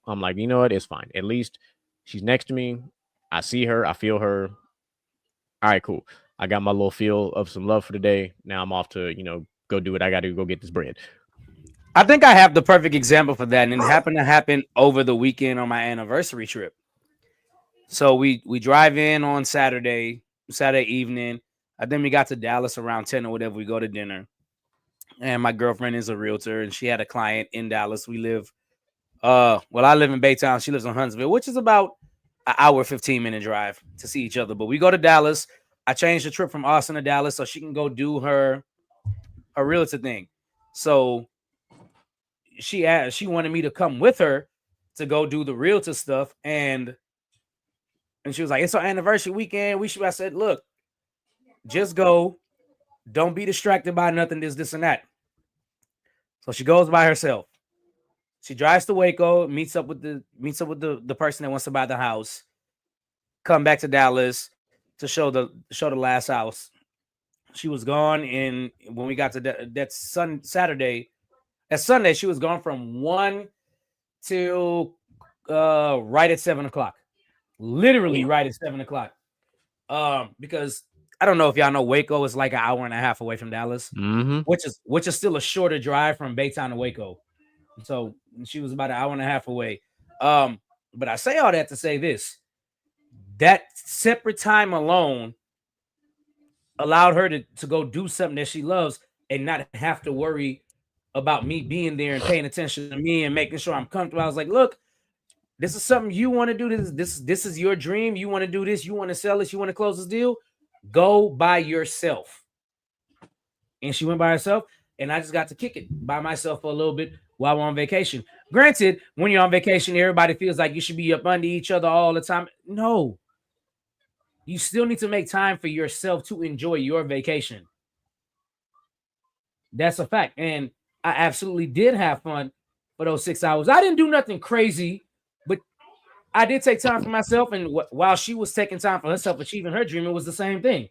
I'm like, you know what? It's fine. At least she's next to me. I see her. I feel her. All right, cool. I got my little feel of some love for the day. Now I'm off to, go do what I got to go get this bread. I think I have the perfect example for that, and it happened to happen over the weekend on my anniversary trip. So we drive in on Saturday evening. I think we got to Dallas around 10 or whatever. We go to dinner, and my girlfriend is a realtor, and she had a client in Dallas. We live, I live in Baytown. She lives in Huntsville, which is about an hour, 15-minute drive to see each other. But we go to Dallas. I changed the trip from Austin to Dallas so she can go do her realtor thing. So she wanted me to come with her to go do the realtor stuff, and she was like, "It's our anniversary weekend. I said, "Look, just go. Don't be distracted by nothing. This, and that." So she goes by herself. She drives to Waco, meets up with the person that wants to buy the house. Come back to Dallas to show the last house. She was gone, and when we got to that Saturday, she was gone from 1 till right at 7:00. Literally right at 7:00. Because I don't know if y'all know, Waco is like an hour and a half away from Dallas, which is still a shorter drive from Baytown to Waco. So she was about an hour and a half away. But I say all that to say this: that separate time alone allowed her to go do something that she loves and not have to worry about me being there and paying attention to me and making sure I'm comfortable. I was like, look, this is something you want to do. This is your dream. You want to do this. You want to sell this. You want to close this deal. Go by yourself. And she went by herself, and I just got to kick it by myself for a little bit while we're on vacation. Granted, when you're on vacation, everybody feels like you should be up under each other all the time. No. You still need to make time for yourself to enjoy your vacation. That's a fact. And I absolutely did have fun for those 6 hours. I didn't do nothing crazy, but I did take time for myself. And while she was taking time for herself, achieving her dream, it was the same thing,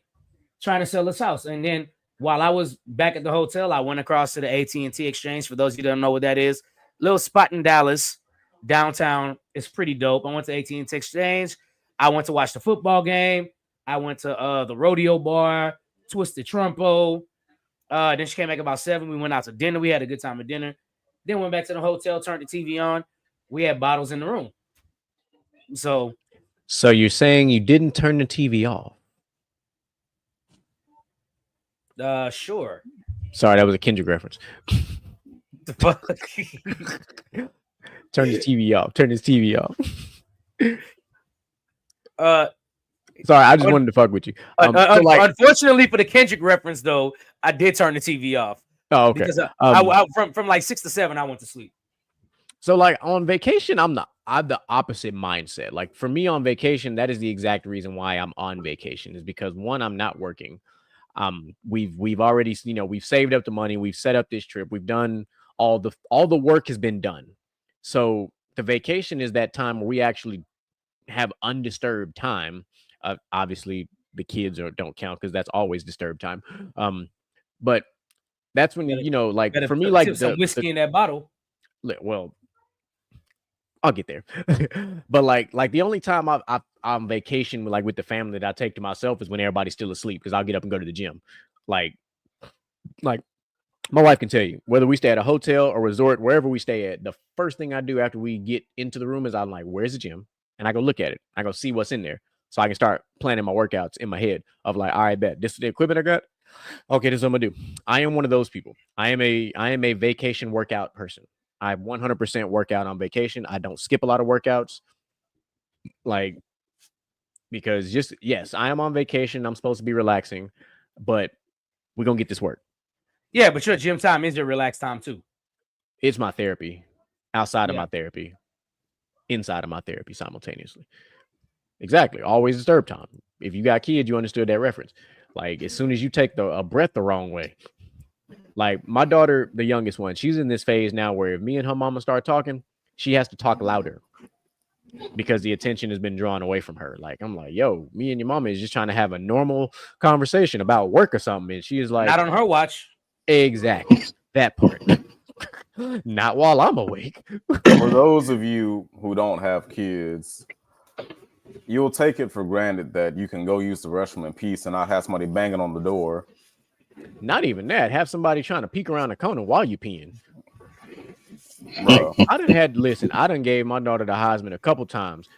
trying to sell this house. And then while I was back at the hotel, I went across to the AT&T Exchange. For those of you that don't know what that is, little spot in Dallas, downtown. It's pretty dope. I went to AT&T Exchange. I went to watch the football game. I went to the rodeo bar, Twisted Trumpo. Then she came back about 7. We went out to dinner. We had a good time at dinner. Then went back to the hotel, turned the TV on. We had bottles in the room. So you're saying you didn't turn the TV off? Sure. Sorry, that was a Kendrick reference. The fuck? Turn his TV off. Turn his TV off. Sorry, I just wanted to fuck with you. Unfortunately for the Kendrick reference, though, I did turn the TV off. Oh, okay. Because I from like 6 to 7, I went to sleep. So, like, on vacation, I'm the opposite mindset. Like, for me on vacation, that is the exact reason why I'm on vacation, is because, one, I'm not working. We've already, we've saved up the money. We've set up this trip. We've done all the work has been done. So the vacation is that time where we actually have undisturbed time. Obviously the kids don't count because that's always disturbed time. But that's when, like, for me, like, some whiskey in that bottle. Well, I'll get there. But like the only time I'm on vacation, like, with the family that I take to myself is when everybody's still asleep, because I'll get up and go to the gym. Like my wife can tell you, whether we stay at a hotel or resort, wherever we stay at, the first thing I do after we get into the room is I'm like, where's the gym? And I go look at it. I go see what's in there, so I can start planning my workouts in my head of like, all right, bet this is the equipment I got. Okay, this is what I'm gonna do. I am one of those people. I am a vacation workout person. I 100% work out on vacation. I don't skip a lot of workouts, like, because yes, I am on vacation. I'm supposed to be relaxing, but we're gonna get this work. Yeah, but your gym time is your relaxed time too. It's my therapy, outside of my therapy, inside of my therapy simultaneously. Exactly. Always disturb time. If you got kids, you understood that reference. Like, as soon as you take a breath the wrong way. Like, my daughter, the youngest one, she's in this phase now where if me and her mama start talking, she has to talk louder because the attention has been drawn away from her. Like, I'm like, yo, me and your mama is just trying to have a normal conversation about work or something. And she is like, not on her watch. Exactly. That part. Not while I'm awake. For those of you who don't have kids, you'll take it for granted that you can go use the restroom in peace and not have somebody banging on the door. Not even that. Have somebody trying to peek around the corner while you peeing. bro. I done gave my daughter the Heisman a couple times.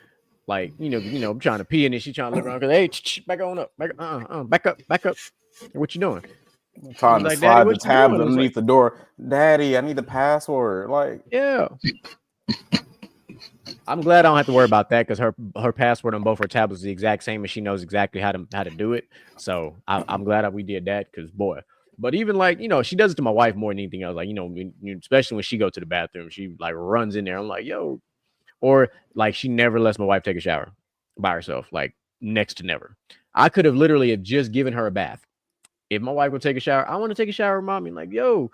Like, I'm trying to pee and then she trying to look around because hey, back on up, back up. What you doing? I'm trying to like, slide the tabs underneath the door. Daddy, I need the password. Like, yeah. I'm glad I don't have to worry about that because her password on both her tablets is the exact same and she knows exactly how to do it. So I'm glad that we did that because boy. But even like, she does it to my wife more than anything else. Like, especially when she go to the bathroom, she like runs in there. I'm like, yo. Or like she never lets my wife take a shower by herself, like next to never. I could have literally have just given her a bath. If my wife would take a shower, I want to take a shower with mommy. Like, yo,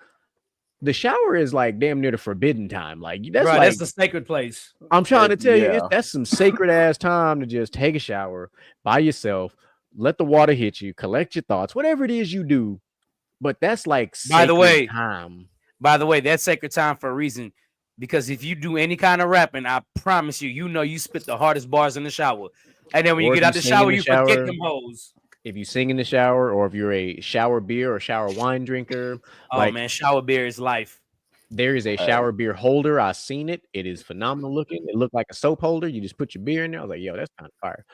the shower is like damn near the forbidden time. Like that's the sacred place. I'm trying to tell you, that's some sacred ass time to just take a shower by yourself, let the water hit you, collect your thoughts, whatever it is you do. But that's like sacred time. By the way, that's sacred time for a reason. Because if you do any kind of rapping, I promise you, you spit the hardest bars in the shower. And then when you get out the shower, you forget them hoes. If you sing in the shower or if you're a shower beer or shower wine drinker. Man, shower beer is life. There is a shower beer holder. I've seen it. It is phenomenal looking. It looked like a soap holder. You just put your beer in there. I was like, yo, that's kind of fire.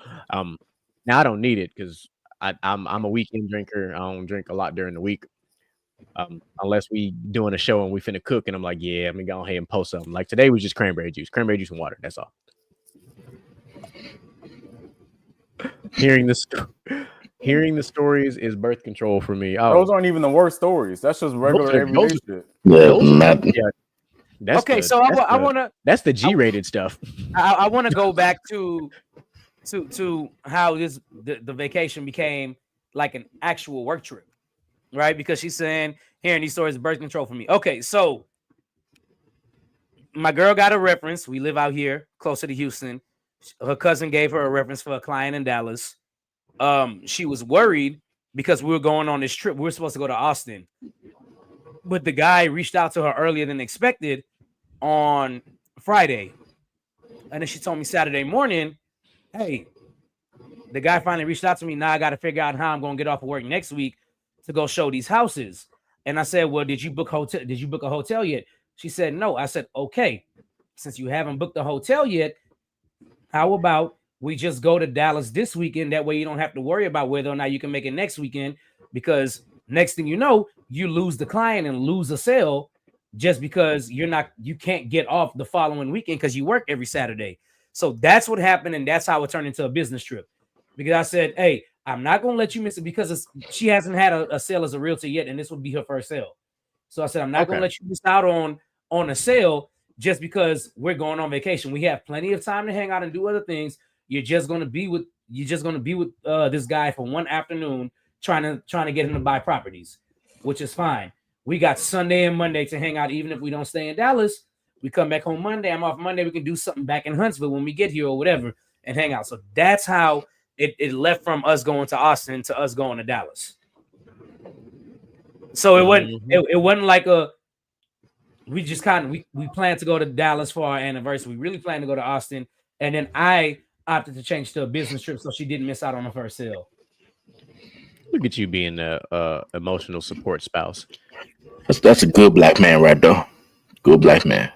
Now I don't need it because I'm a weekend drinker. I don't drink a lot during the week. Unless we doing a show and we finna cook and I'm like, yeah, I'm gonna go ahead and post something. Like today was just cranberry juice and water. That's all. Hearing the stories is birth control for me. Oh, those aren't even the worst stories. That's just regular everyday shit. That's okay. So I wanna. That's the G-rated stuff. I want to go back to how the vacation became like an actual work trip. Right, because she's saying hearing these stories is birth control for me. Okay, so my girl got a reference. We live out here closer to Houston. Her cousin gave her a reference for a client in Dallas. She was worried because we were going on this trip. We were supposed to go to Austin, but the guy reached out to her earlier than expected on Friday, and then she told me Saturday morning, "Hey, the guy finally reached out to me. Now I got to figure out how I'm going to get off of work next week to go show these houses." And I said, well, did you book a hotel yet? She said, no. I said, okay, since you haven't booked a hotel yet, how about we just go to Dallas this weekend? That way you don't have to worry about whether or not you can make it next weekend, because next thing you know, you lose the client and lose a sale just because you can't get off the following weekend because you work every Saturday. So that's what happened. And that's how it turned into a business trip, because I said, hey, I'm not going to let you miss it because she hasn't had a sale as a realtor yet, and this would be her first sale. So I said, I'm not going to let you miss out on a sale just because we're going on vacation. We have plenty of time to hang out and do other things. You're just going to be with this guy for one afternoon trying to get him to buy properties, which is fine. We got Sunday and Monday to hang out, even if we don't stay in Dallas. We come back home Monday. I'm off Monday. We can do something back in Huntsville when we get here or whatever and hang out. So that's how it left from us going to Austin to us going to Dallas. So it wasn't like we just we planned to go to Dallas for our anniversary. We really planned to go to Austin, and then I opted to change to a business trip so she didn't miss out on the first sale. Look at you being a emotional support spouse. That's a good black man right there. Good black man.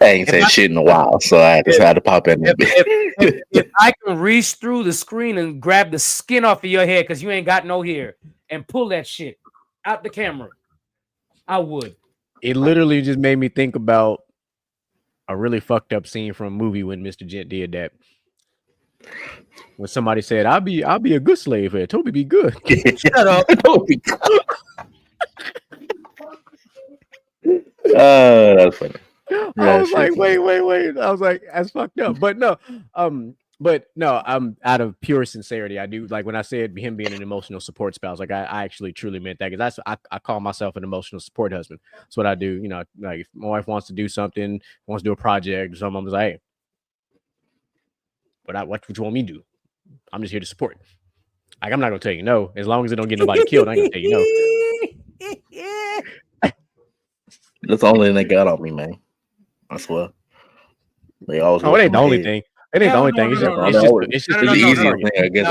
I ain't said shit in a while, so I just had to pop in a bit. If I can reach through the screen and grab the skin off of your head because you ain't got no hair and pull that shit out the camera, I would. It literally just made me think about a really fucked up scene from a movie when Mr. Gent did that. When somebody said, "I'll be a good slave here. Toby be good." Shut up. Toby. That's funny. I was like, wait. I was like, that's fucked up. But no, I'm out of pure sincerity. I do, like when I said him being an emotional support spouse, like I actually truly meant that, because I call myself an emotional support husband. That's what I do. You know, like if my wife wants to do something, wants to do a project or something, I'm just like, hey, what you want me to do? I'm just here to support. Like, I'm not gonna tell you no, as long as it don't get nobody killed. I ain't gonna tell you no. That's the only thing they got on me, man. I swear. They always. Oh, it ain't the only thing. It ain't the only thing. It's just the easiest thing, I guess.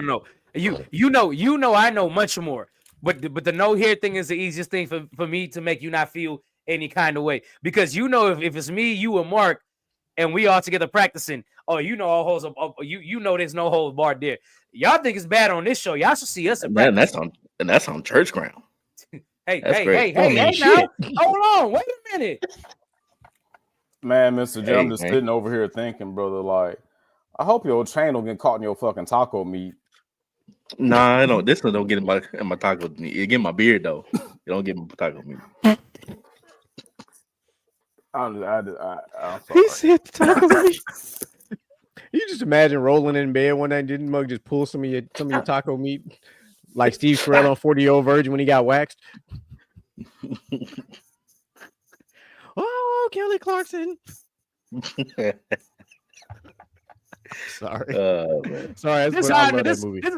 No. You know, I know much more. But the no hair thing is the easiest thing for me to make you not feel any kind of way. Because if it's me, you, and Mark, and we all together practicing, all holes up, you know there's no holds barred there. Y'all think it's bad on this show. Y'all should see us. And that's on church ground. Hey, great. Hey, now. Hold on. Wait a minute. Man, Mr. J, I'm just sitting over here thinking, brother, like, I hope your chain don't get caught in your fucking taco meat. Nah, I don't. This one don't get in my taco meat. It get in my beard though. It don't get in my taco meat. I'm sorry. He said taco meat. You just imagine rolling in bed one night, didn't Mug just pull some of your taco meat, like Steve Carell on 40-Year-Old Virgin when he got waxed? Oh, Kelly Clarkson. Sorry. Sorry. This is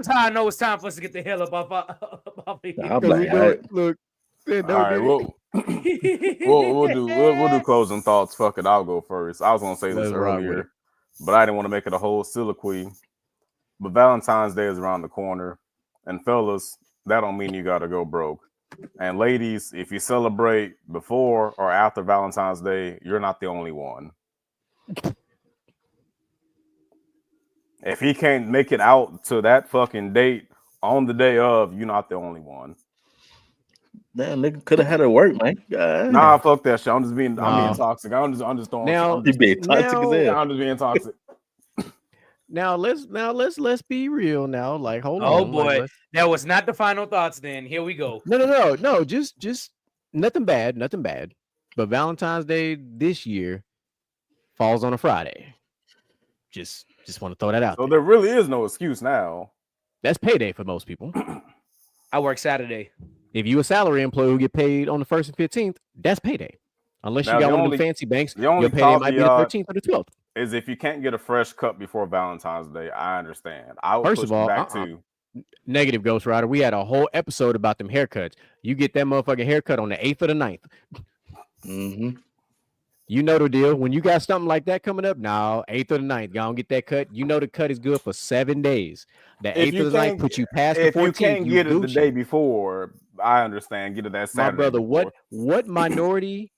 how I know it's time for us to get the hell up off here. Look. All right, we'll do closing thoughts. Fuck it, I'll go first. I was gonna say this earlier, but I didn't want to make it a whole soliloquy. But Valentine's Day is around the corner, and fellas, that don't mean you gotta go broke. And ladies, if you celebrate before or after Valentine's Day, you're not the only one. If he can't make it out to that fucking date on the day of, you're not the only one. Damn, nigga could have had her work, man. Nah, fuck that shit. I'm just being toxic. I'm just throwing. I'm just being toxic as hell. I'm just being toxic. Now let's be real. Now, like, hold on. Oh boy, that was not the final thoughts. Then here we go. No. Just nothing bad. But Valentine's Day this year falls on a Friday. Just want to throw that out. So there really is no excuse now. That's payday for most people. I work Saturday. If you a salary employee who get paid on the 1st and 15th, that's payday. Unless you got one of the fancy banks, your payday might be the 13th or the 12th. Is if you can't get a fresh cut before Valentine's Day, I understand. I would First of all, back to negative Ghost Rider. We had a whole episode about them haircuts. You get that motherfucking haircut on the 8th or the 9th. Mm-hmm. You know the deal. When you got something like that coming up, now 8th or the 9th, y'all get that cut. You know the cut is good for 7 days. The 8th or the 9th put you past the 14th. If you can't get it the day before, I understand. Get it that Saturday. My brother, what minority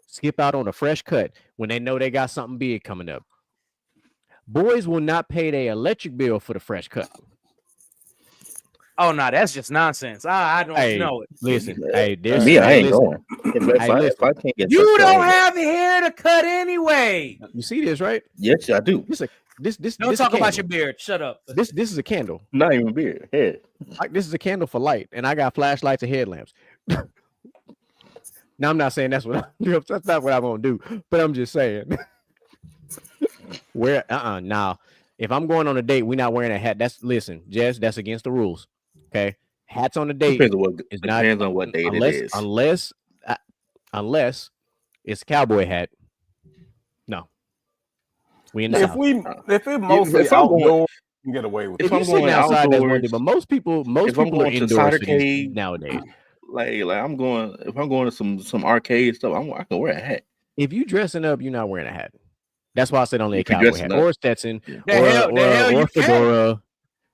skip out on a fresh cut when they know they got something big coming up? Boys will not pay their electric bill for the fresh cut. Oh no, that's just nonsense. I don't know it. Listen, I ain't going. If I can't get you don't have hair to cut anyway. You see this, right? Yes, I do. Don't talk about your beard. Shut up. This is a candle. Not even beard. Head. This is a candle for light, and I got flashlights and headlamps. Now I'm not saying that's what that's not what I'm gonna do, but I'm just saying. Now, if I'm going on a date, we're not wearing a hat. Jess, that's against the rules. Okay, hats on the date depends on what date it is. Unless it's a cowboy hat. No, we in the South. If it's mostly outdoors, you can get away with it. If I'm going outside, that's one thing. But most people are indoors nowadays. Like I'm going. If I'm going to some arcade stuff, I can wear a hat. If you dressing up, you're not wearing a hat. That's why I said only a cowboy hat or a Stetson or fedora.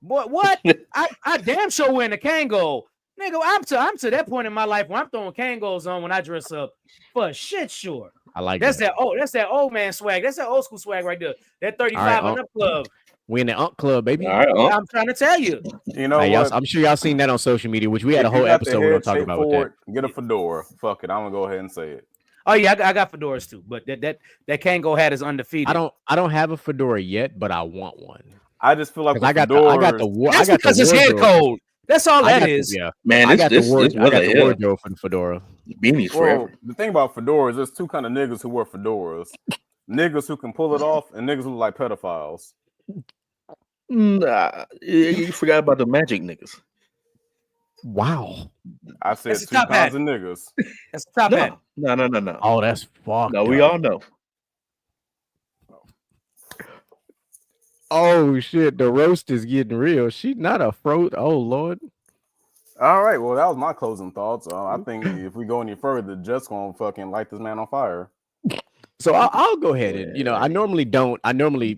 Boy, what? I damn sure wearing a Kango. Nigga, I'm to that point in my life where I'm throwing Kangos on when I dress up for shit sure. I like that's that old man swag. That's that old school swag right there. That 35 and up club. We in the Unk Club, baby. All right, I'm trying to tell you. You know, I'm sure y'all seen that on social media, which we had a whole episode we're talking about with that. Get a fedora. Fuck it. I'm gonna go ahead and say it. Oh yeah, I got fedoras too, but that Kango hat is undefeated. I don't have a fedora yet, but I want one. I just feel like I got the because it's head cold. That's all that is. Yeah, man. I got the wardrobe for the fedora. Beanies forever. The thing about fedoras, there's two kind of niggas who wear fedoras: niggas who can pull it off, and niggas who look like pedophiles. Nah, you forgot about the magic niggas. Wow, I said two kinds of niggas. That's the top hat. No. Oh, that's fucked. No, we all know. Oh shit, the roast is getting real. She's not a froat. Oh Lord. All right, well, that was my closing thoughts. I think if we go any further, just gonna fucking light this man on fire. So I'll go ahead and I normally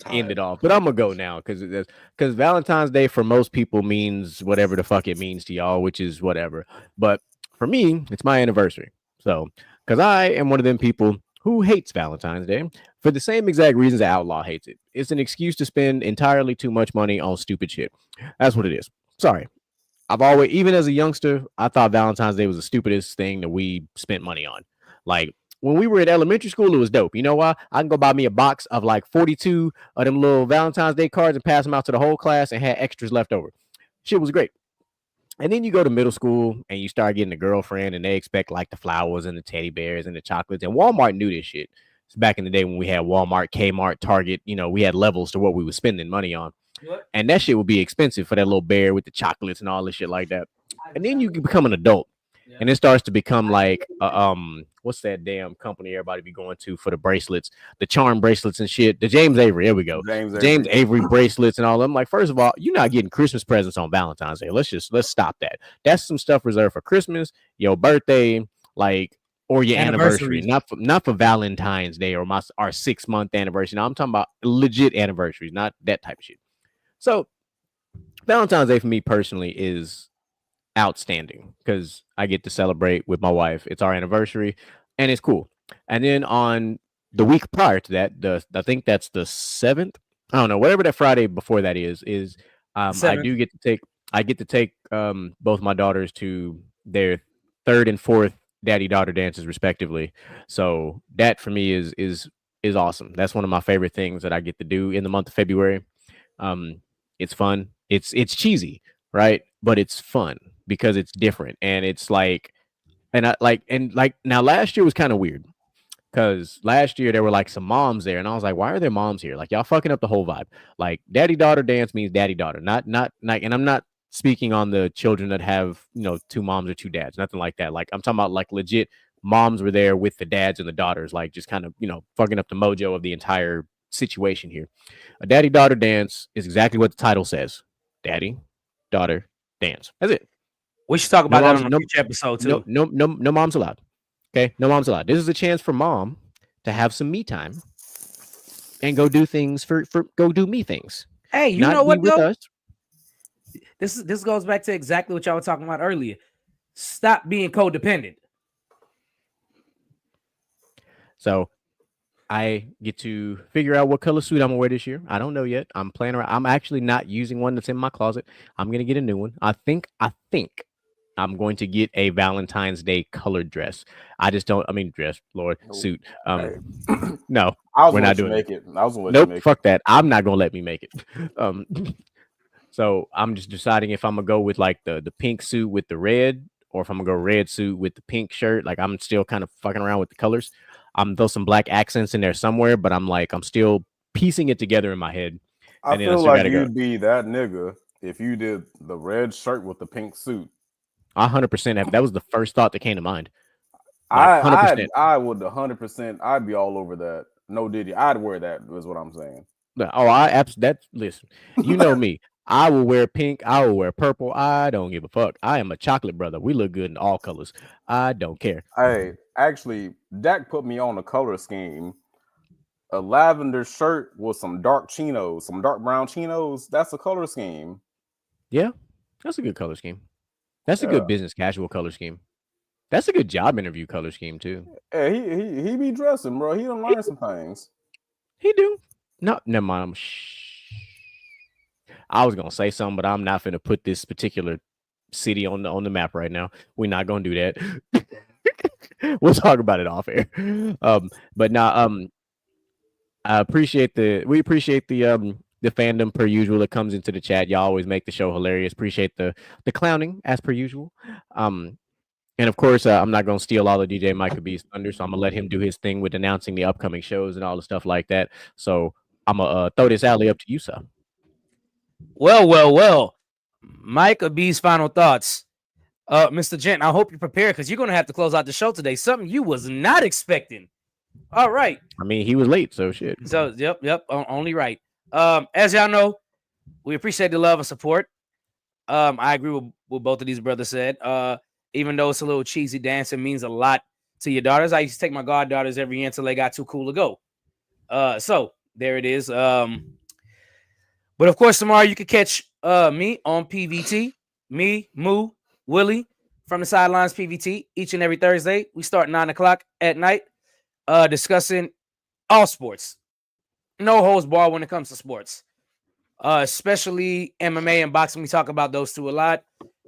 end it off, but I'm gonna go now because Valentine's Day for most people means whatever the fuck it means to y'all, which is whatever. But for me, it's my anniversary. So because I am one of them people who hates Valentine's Day for the same exact reasons the Outlaw hates it. It's an excuse to spend entirely too much money on stupid shit. That's what it is. Sorry. I've always, even as a youngster, I thought Valentine's Day was the stupidest thing that we spent money on. Like when we were in elementary school, it was dope. You know why? I can go buy me a box of like 42 of them little Valentine's Day cards and pass them out to the whole class and had extras left over. Shit was great. And then you go to middle school and you start getting a girlfriend and they expect like the flowers and the teddy bears and the chocolates. And Walmart knew this shit. It's back in the day when we had Walmart, Kmart, Target, we had levels to what we were spending money on. What? And that shit would be expensive for that little bear with the chocolates and all this shit like that. And then you can become an adult. Yeah. And it starts to become like what's that damn company everybody be going to for the bracelets, the charm bracelets and shit, the James Avery. There we go. James Avery bracelets and all of them. Like, first of all, you're not getting Christmas presents on Valentine's Day. Let's stop that. That's some stuff reserved for Christmas, your birthday, like, or your anniversary, not for Valentine's Day or our 6-month anniversary. Now I'm talking about legit anniversaries, not that type of shit. So Valentine's Day for me personally is outstanding because I get to celebrate with my wife. It's our anniversary and it's cool. And then on the week prior to that, I think that's the 7th. I don't know, whatever that Friday before that is I get to take both my daughters to their 3rd and 4th daddy-daughter dances respectively. So that for me is awesome. That's one of my favorite things that I get to do in the month of February. It's fun. It's cheesy, right? But it's fun because it's different. And it's like, now last year was kind of weird because last year there were like some moms there, and I was like, why are there moms here? Like, y'all fucking up the whole vibe. Like, daddy-daughter dance means daddy-daughter, not, and I'm not speaking on the children that have, 2 moms or 2 dads, nothing like that. Like, I'm talking about like legit moms were there with the dads and the daughters, like just kind of, fucking up the mojo of the entire situation here. A daddy-daughter dance is exactly what the title says. Daddy-daughter dance. That's it. We should talk about that on a future episode too. No moms allowed. Okay, no moms allowed. This is a chance for mom to have some me time and go do things go do me things. Hey, you know what though? This goes back to exactly what y'all were talking about earlier. Stop being codependent. So I get to figure out what color suit I'm gonna wear this year. I don't know yet. I'm playing around. I'm actually not using one that's in my closet. I'm gonna get a new one. I think I'm going to get a Valentine's Day colored dress. I just don't. I mean, dress, Lord, suit. No, we're not doing it. I was gonna let nope, you make fuck that. I'm not gonna let me make it. So I'm just deciding if I'm gonna go with like the pink suit with the red, or if I'm gonna go red suit with the pink shirt. Like, I'm still kind of fucking around with the colors. Throw some black accents in there somewhere, but I'm still piecing it together in my head. I feel like you'd be that nigga if you did the red shirt with the pink suit. 100%. That was the first thought that came to mind. Like, I would 100%. I'd be all over that. No Diddy. I'd wear that. Is what I'm saying. Oh, listen. You know me. I will wear pink. I will wear purple. I don't give a fuck. I am a chocolate brother. We look good in all colors. I don't care. Hey, actually, Dak put me on a color scheme. A lavender shirt with some dark chinos, some dark brown chinos. That's a color scheme. Yeah, that's a good color scheme. That's a good business casual color scheme. That's a good job interview color scheme too. Yeah, he be dressing, bro. He done learn some things. He do. No, never mind. I was gonna say something, but I'm not gonna put this particular city on the map right now. We're not gonna do that. We'll talk about it off air. But now, we appreciate the fandom per usual that comes into the chat. Y'all always make the show hilarious. Appreciate the clowning as per usual. And of course, I'm not gonna steal all of DJ Micah B's thunder, so I'm gonna let him do his thing with announcing the upcoming shows and all the stuff like that. So I'm gonna throw this alley up to you, sir. Well. Micah B's final thoughts. Mr. Gent, I hope you're prepared because you're gonna have to close out the show today. Something you was not expecting. All right. I mean, he was late, so shit. So yep, only right. As y'all know, we appreciate the love and support. I agree with what both of these brothers said. Even though it's a little cheesy dance, it means a lot to your daughters. I used to take my goddaughters every year until they got too cool to go. So there it is. But of course, tomorrow you can catch me on PVT, me, Moo, Willie from the Sidelines PVT each and every Thursday. We start 9:00 at night, discussing all sports. No holds barred when it comes to sports, especially MMA and boxing. We talk about those two a lot.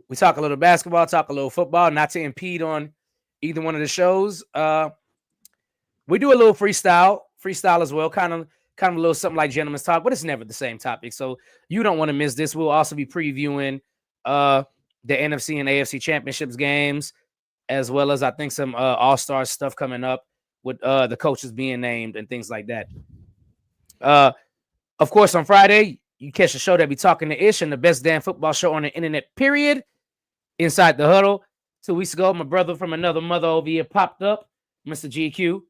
We talk a little basketball, talk a little football, not to impede on either one of the shows. We do a little freestyle as well, kind of a little something like gentleman's talk, but it's never the same topic. So you don't want to miss this. We'll also be previewing the NFC and AFC championships games, as well as I think some all-star stuff coming up with the coaches being named and things like that. Of course, on Friday, you catch a show that be talking to Ish and the best damn football show on the internet, period. Inside the Huddle. 2 weeks ago, my brother from another mother over here popped up, Mr. GQ.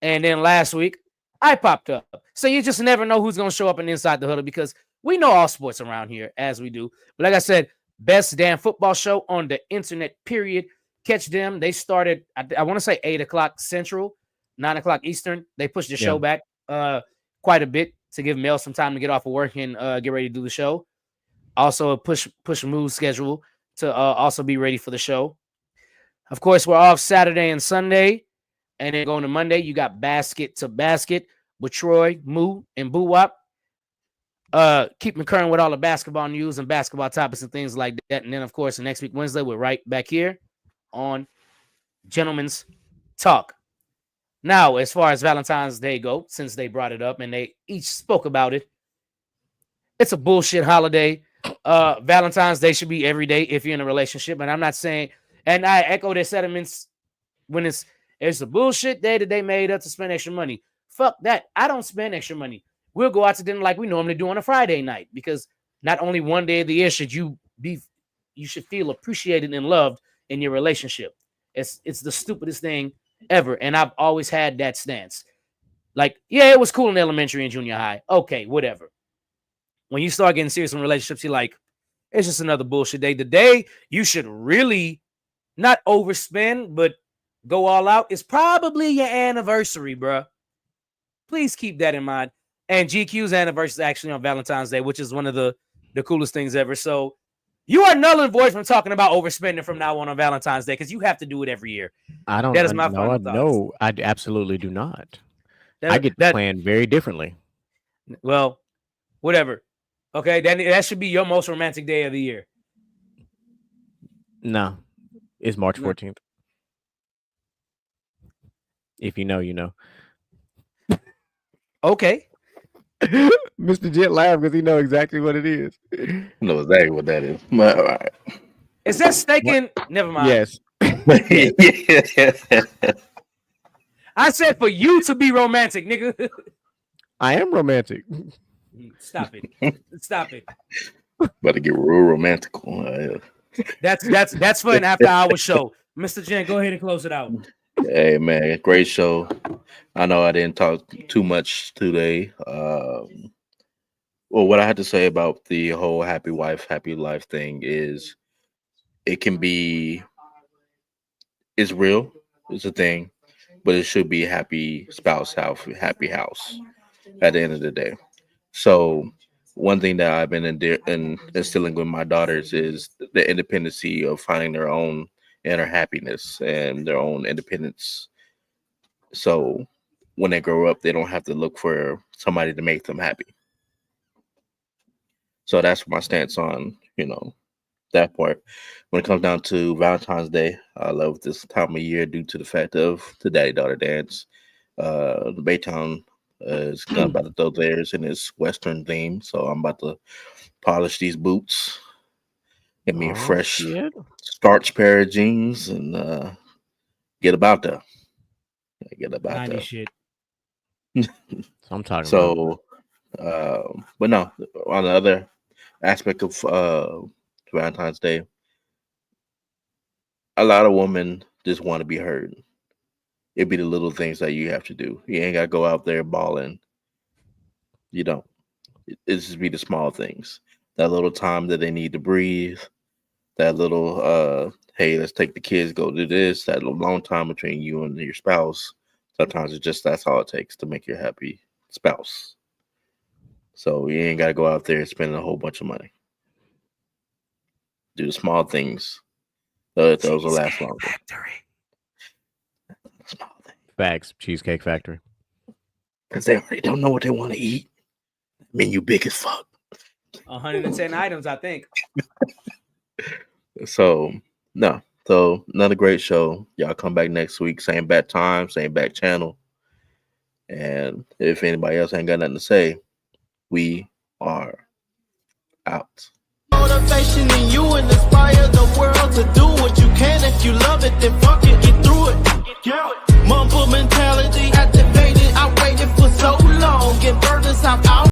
And then last week, I popped up. So you just never know who's going to show up in Inside the Huddle because we know all sports around here, as we do. But like I said, best damn football show on the internet, period. Catch them. They started, I want to say 8:00 Central, 9:00 Eastern. They pushed the show back quite a bit to give Mel some time to get off of work and get ready to do the show. Also, push Moo's schedule to also be ready for the show. Of course, we're off Saturday and Sunday. And then going to Monday, you got Basket to Basket with Troy, Moo, and Boo-Wop. Keep me current with all the basketball news and basketball topics and things like that. And then, of course, next week, Wednesday, we're right back here on Gentleman's Talk. Now, as far as Valentine's Day go, since they brought it up and they each spoke about it, it's a bullshit holiday. Valentine's Day should be every day if you're in a relationship. And I'm not saying, and I echo their sentiments when it's a bullshit day that they made up to spend extra money. Fuck that. I don't spend extra money. We'll go out to dinner like we normally do on a Friday night because not only one day of the year should you should feel appreciated and loved in your relationship. It's the stupidest thing ever. And I've always had that stance. Like, yeah, it was cool in elementary and junior high. Okay, whatever. When you start getting serious in relationships, you're like, it's just another bullshit day. The day you should really not overspend, but go all out is probably your anniversary, bro. Please keep that in mind. And GQ's anniversary is actually on Valentine's Day, which is one of the coolest things ever. So you are null and void from talking about overspending from now on Valentine's Day because you have to do it every year. I don't. That is my final thoughts. No, I absolutely do not. I get that planned very differently. Well, whatever. Okay, that should be your most romantic day of the year. No, it's March 14th. If you know, you know. Okay. Mr. Jet laughed because he knows exactly what it is. I know exactly what that is. But, all right. Is that steak in? Never mind. Yes. I said for you to be romantic, nigga. I am romantic. Stop it. Stop it. About to get real romantical. That's for an after-hour show. Mr. Jen, go ahead and close it out. Hey, man, great show. I know I didn't talk too much today. Well, what I had to say about the whole happy wife, happy life thing is it can be, it's real, it's a thing, but it should be happy spouse, happy house at the end of the day. So one thing that I've been instilling with my daughters is the independency of finding their own inner happiness and their own independence. So when they grow up, they don't have to look for somebody to make them happy. So that's my stance on, that part. When it comes down to Valentine's Day, I love this time of year due to the fact of the daddy-daughter dance. The Baytown is about to throw theirs in its Western theme. So I'm about to polish these boots, get me a fresh starch pair of jeans, and get about there. Get about there. Shit. I'm talking so, but no, on the other aspect of Valentine's Day, a lot of women just want to be heard. It'd be the little things that you have to do. You ain't got to go out there balling. You don't. It just be the small things. That little time that they need to breathe, that little hey, let's take the kids, go do this, that long time between you and your spouse. Sometimes it's just that's all it takes to make your happy spouse. So you ain't gotta go out there and spend a whole bunch of money. Do the small things. Those will last longer. Small thing. Facts. Cheesecake Factory. Because they already don't know what they want to eat. Menu big as fuck. 110 items, I think. So another great show. Y'all come back next week. Same bat time, same back channel. And if anybody else ain't got nothing to say, we are out. Motivation in you and inspire the world to do what you can. If you love it, then fuck it, get through it. Mumble mentality at the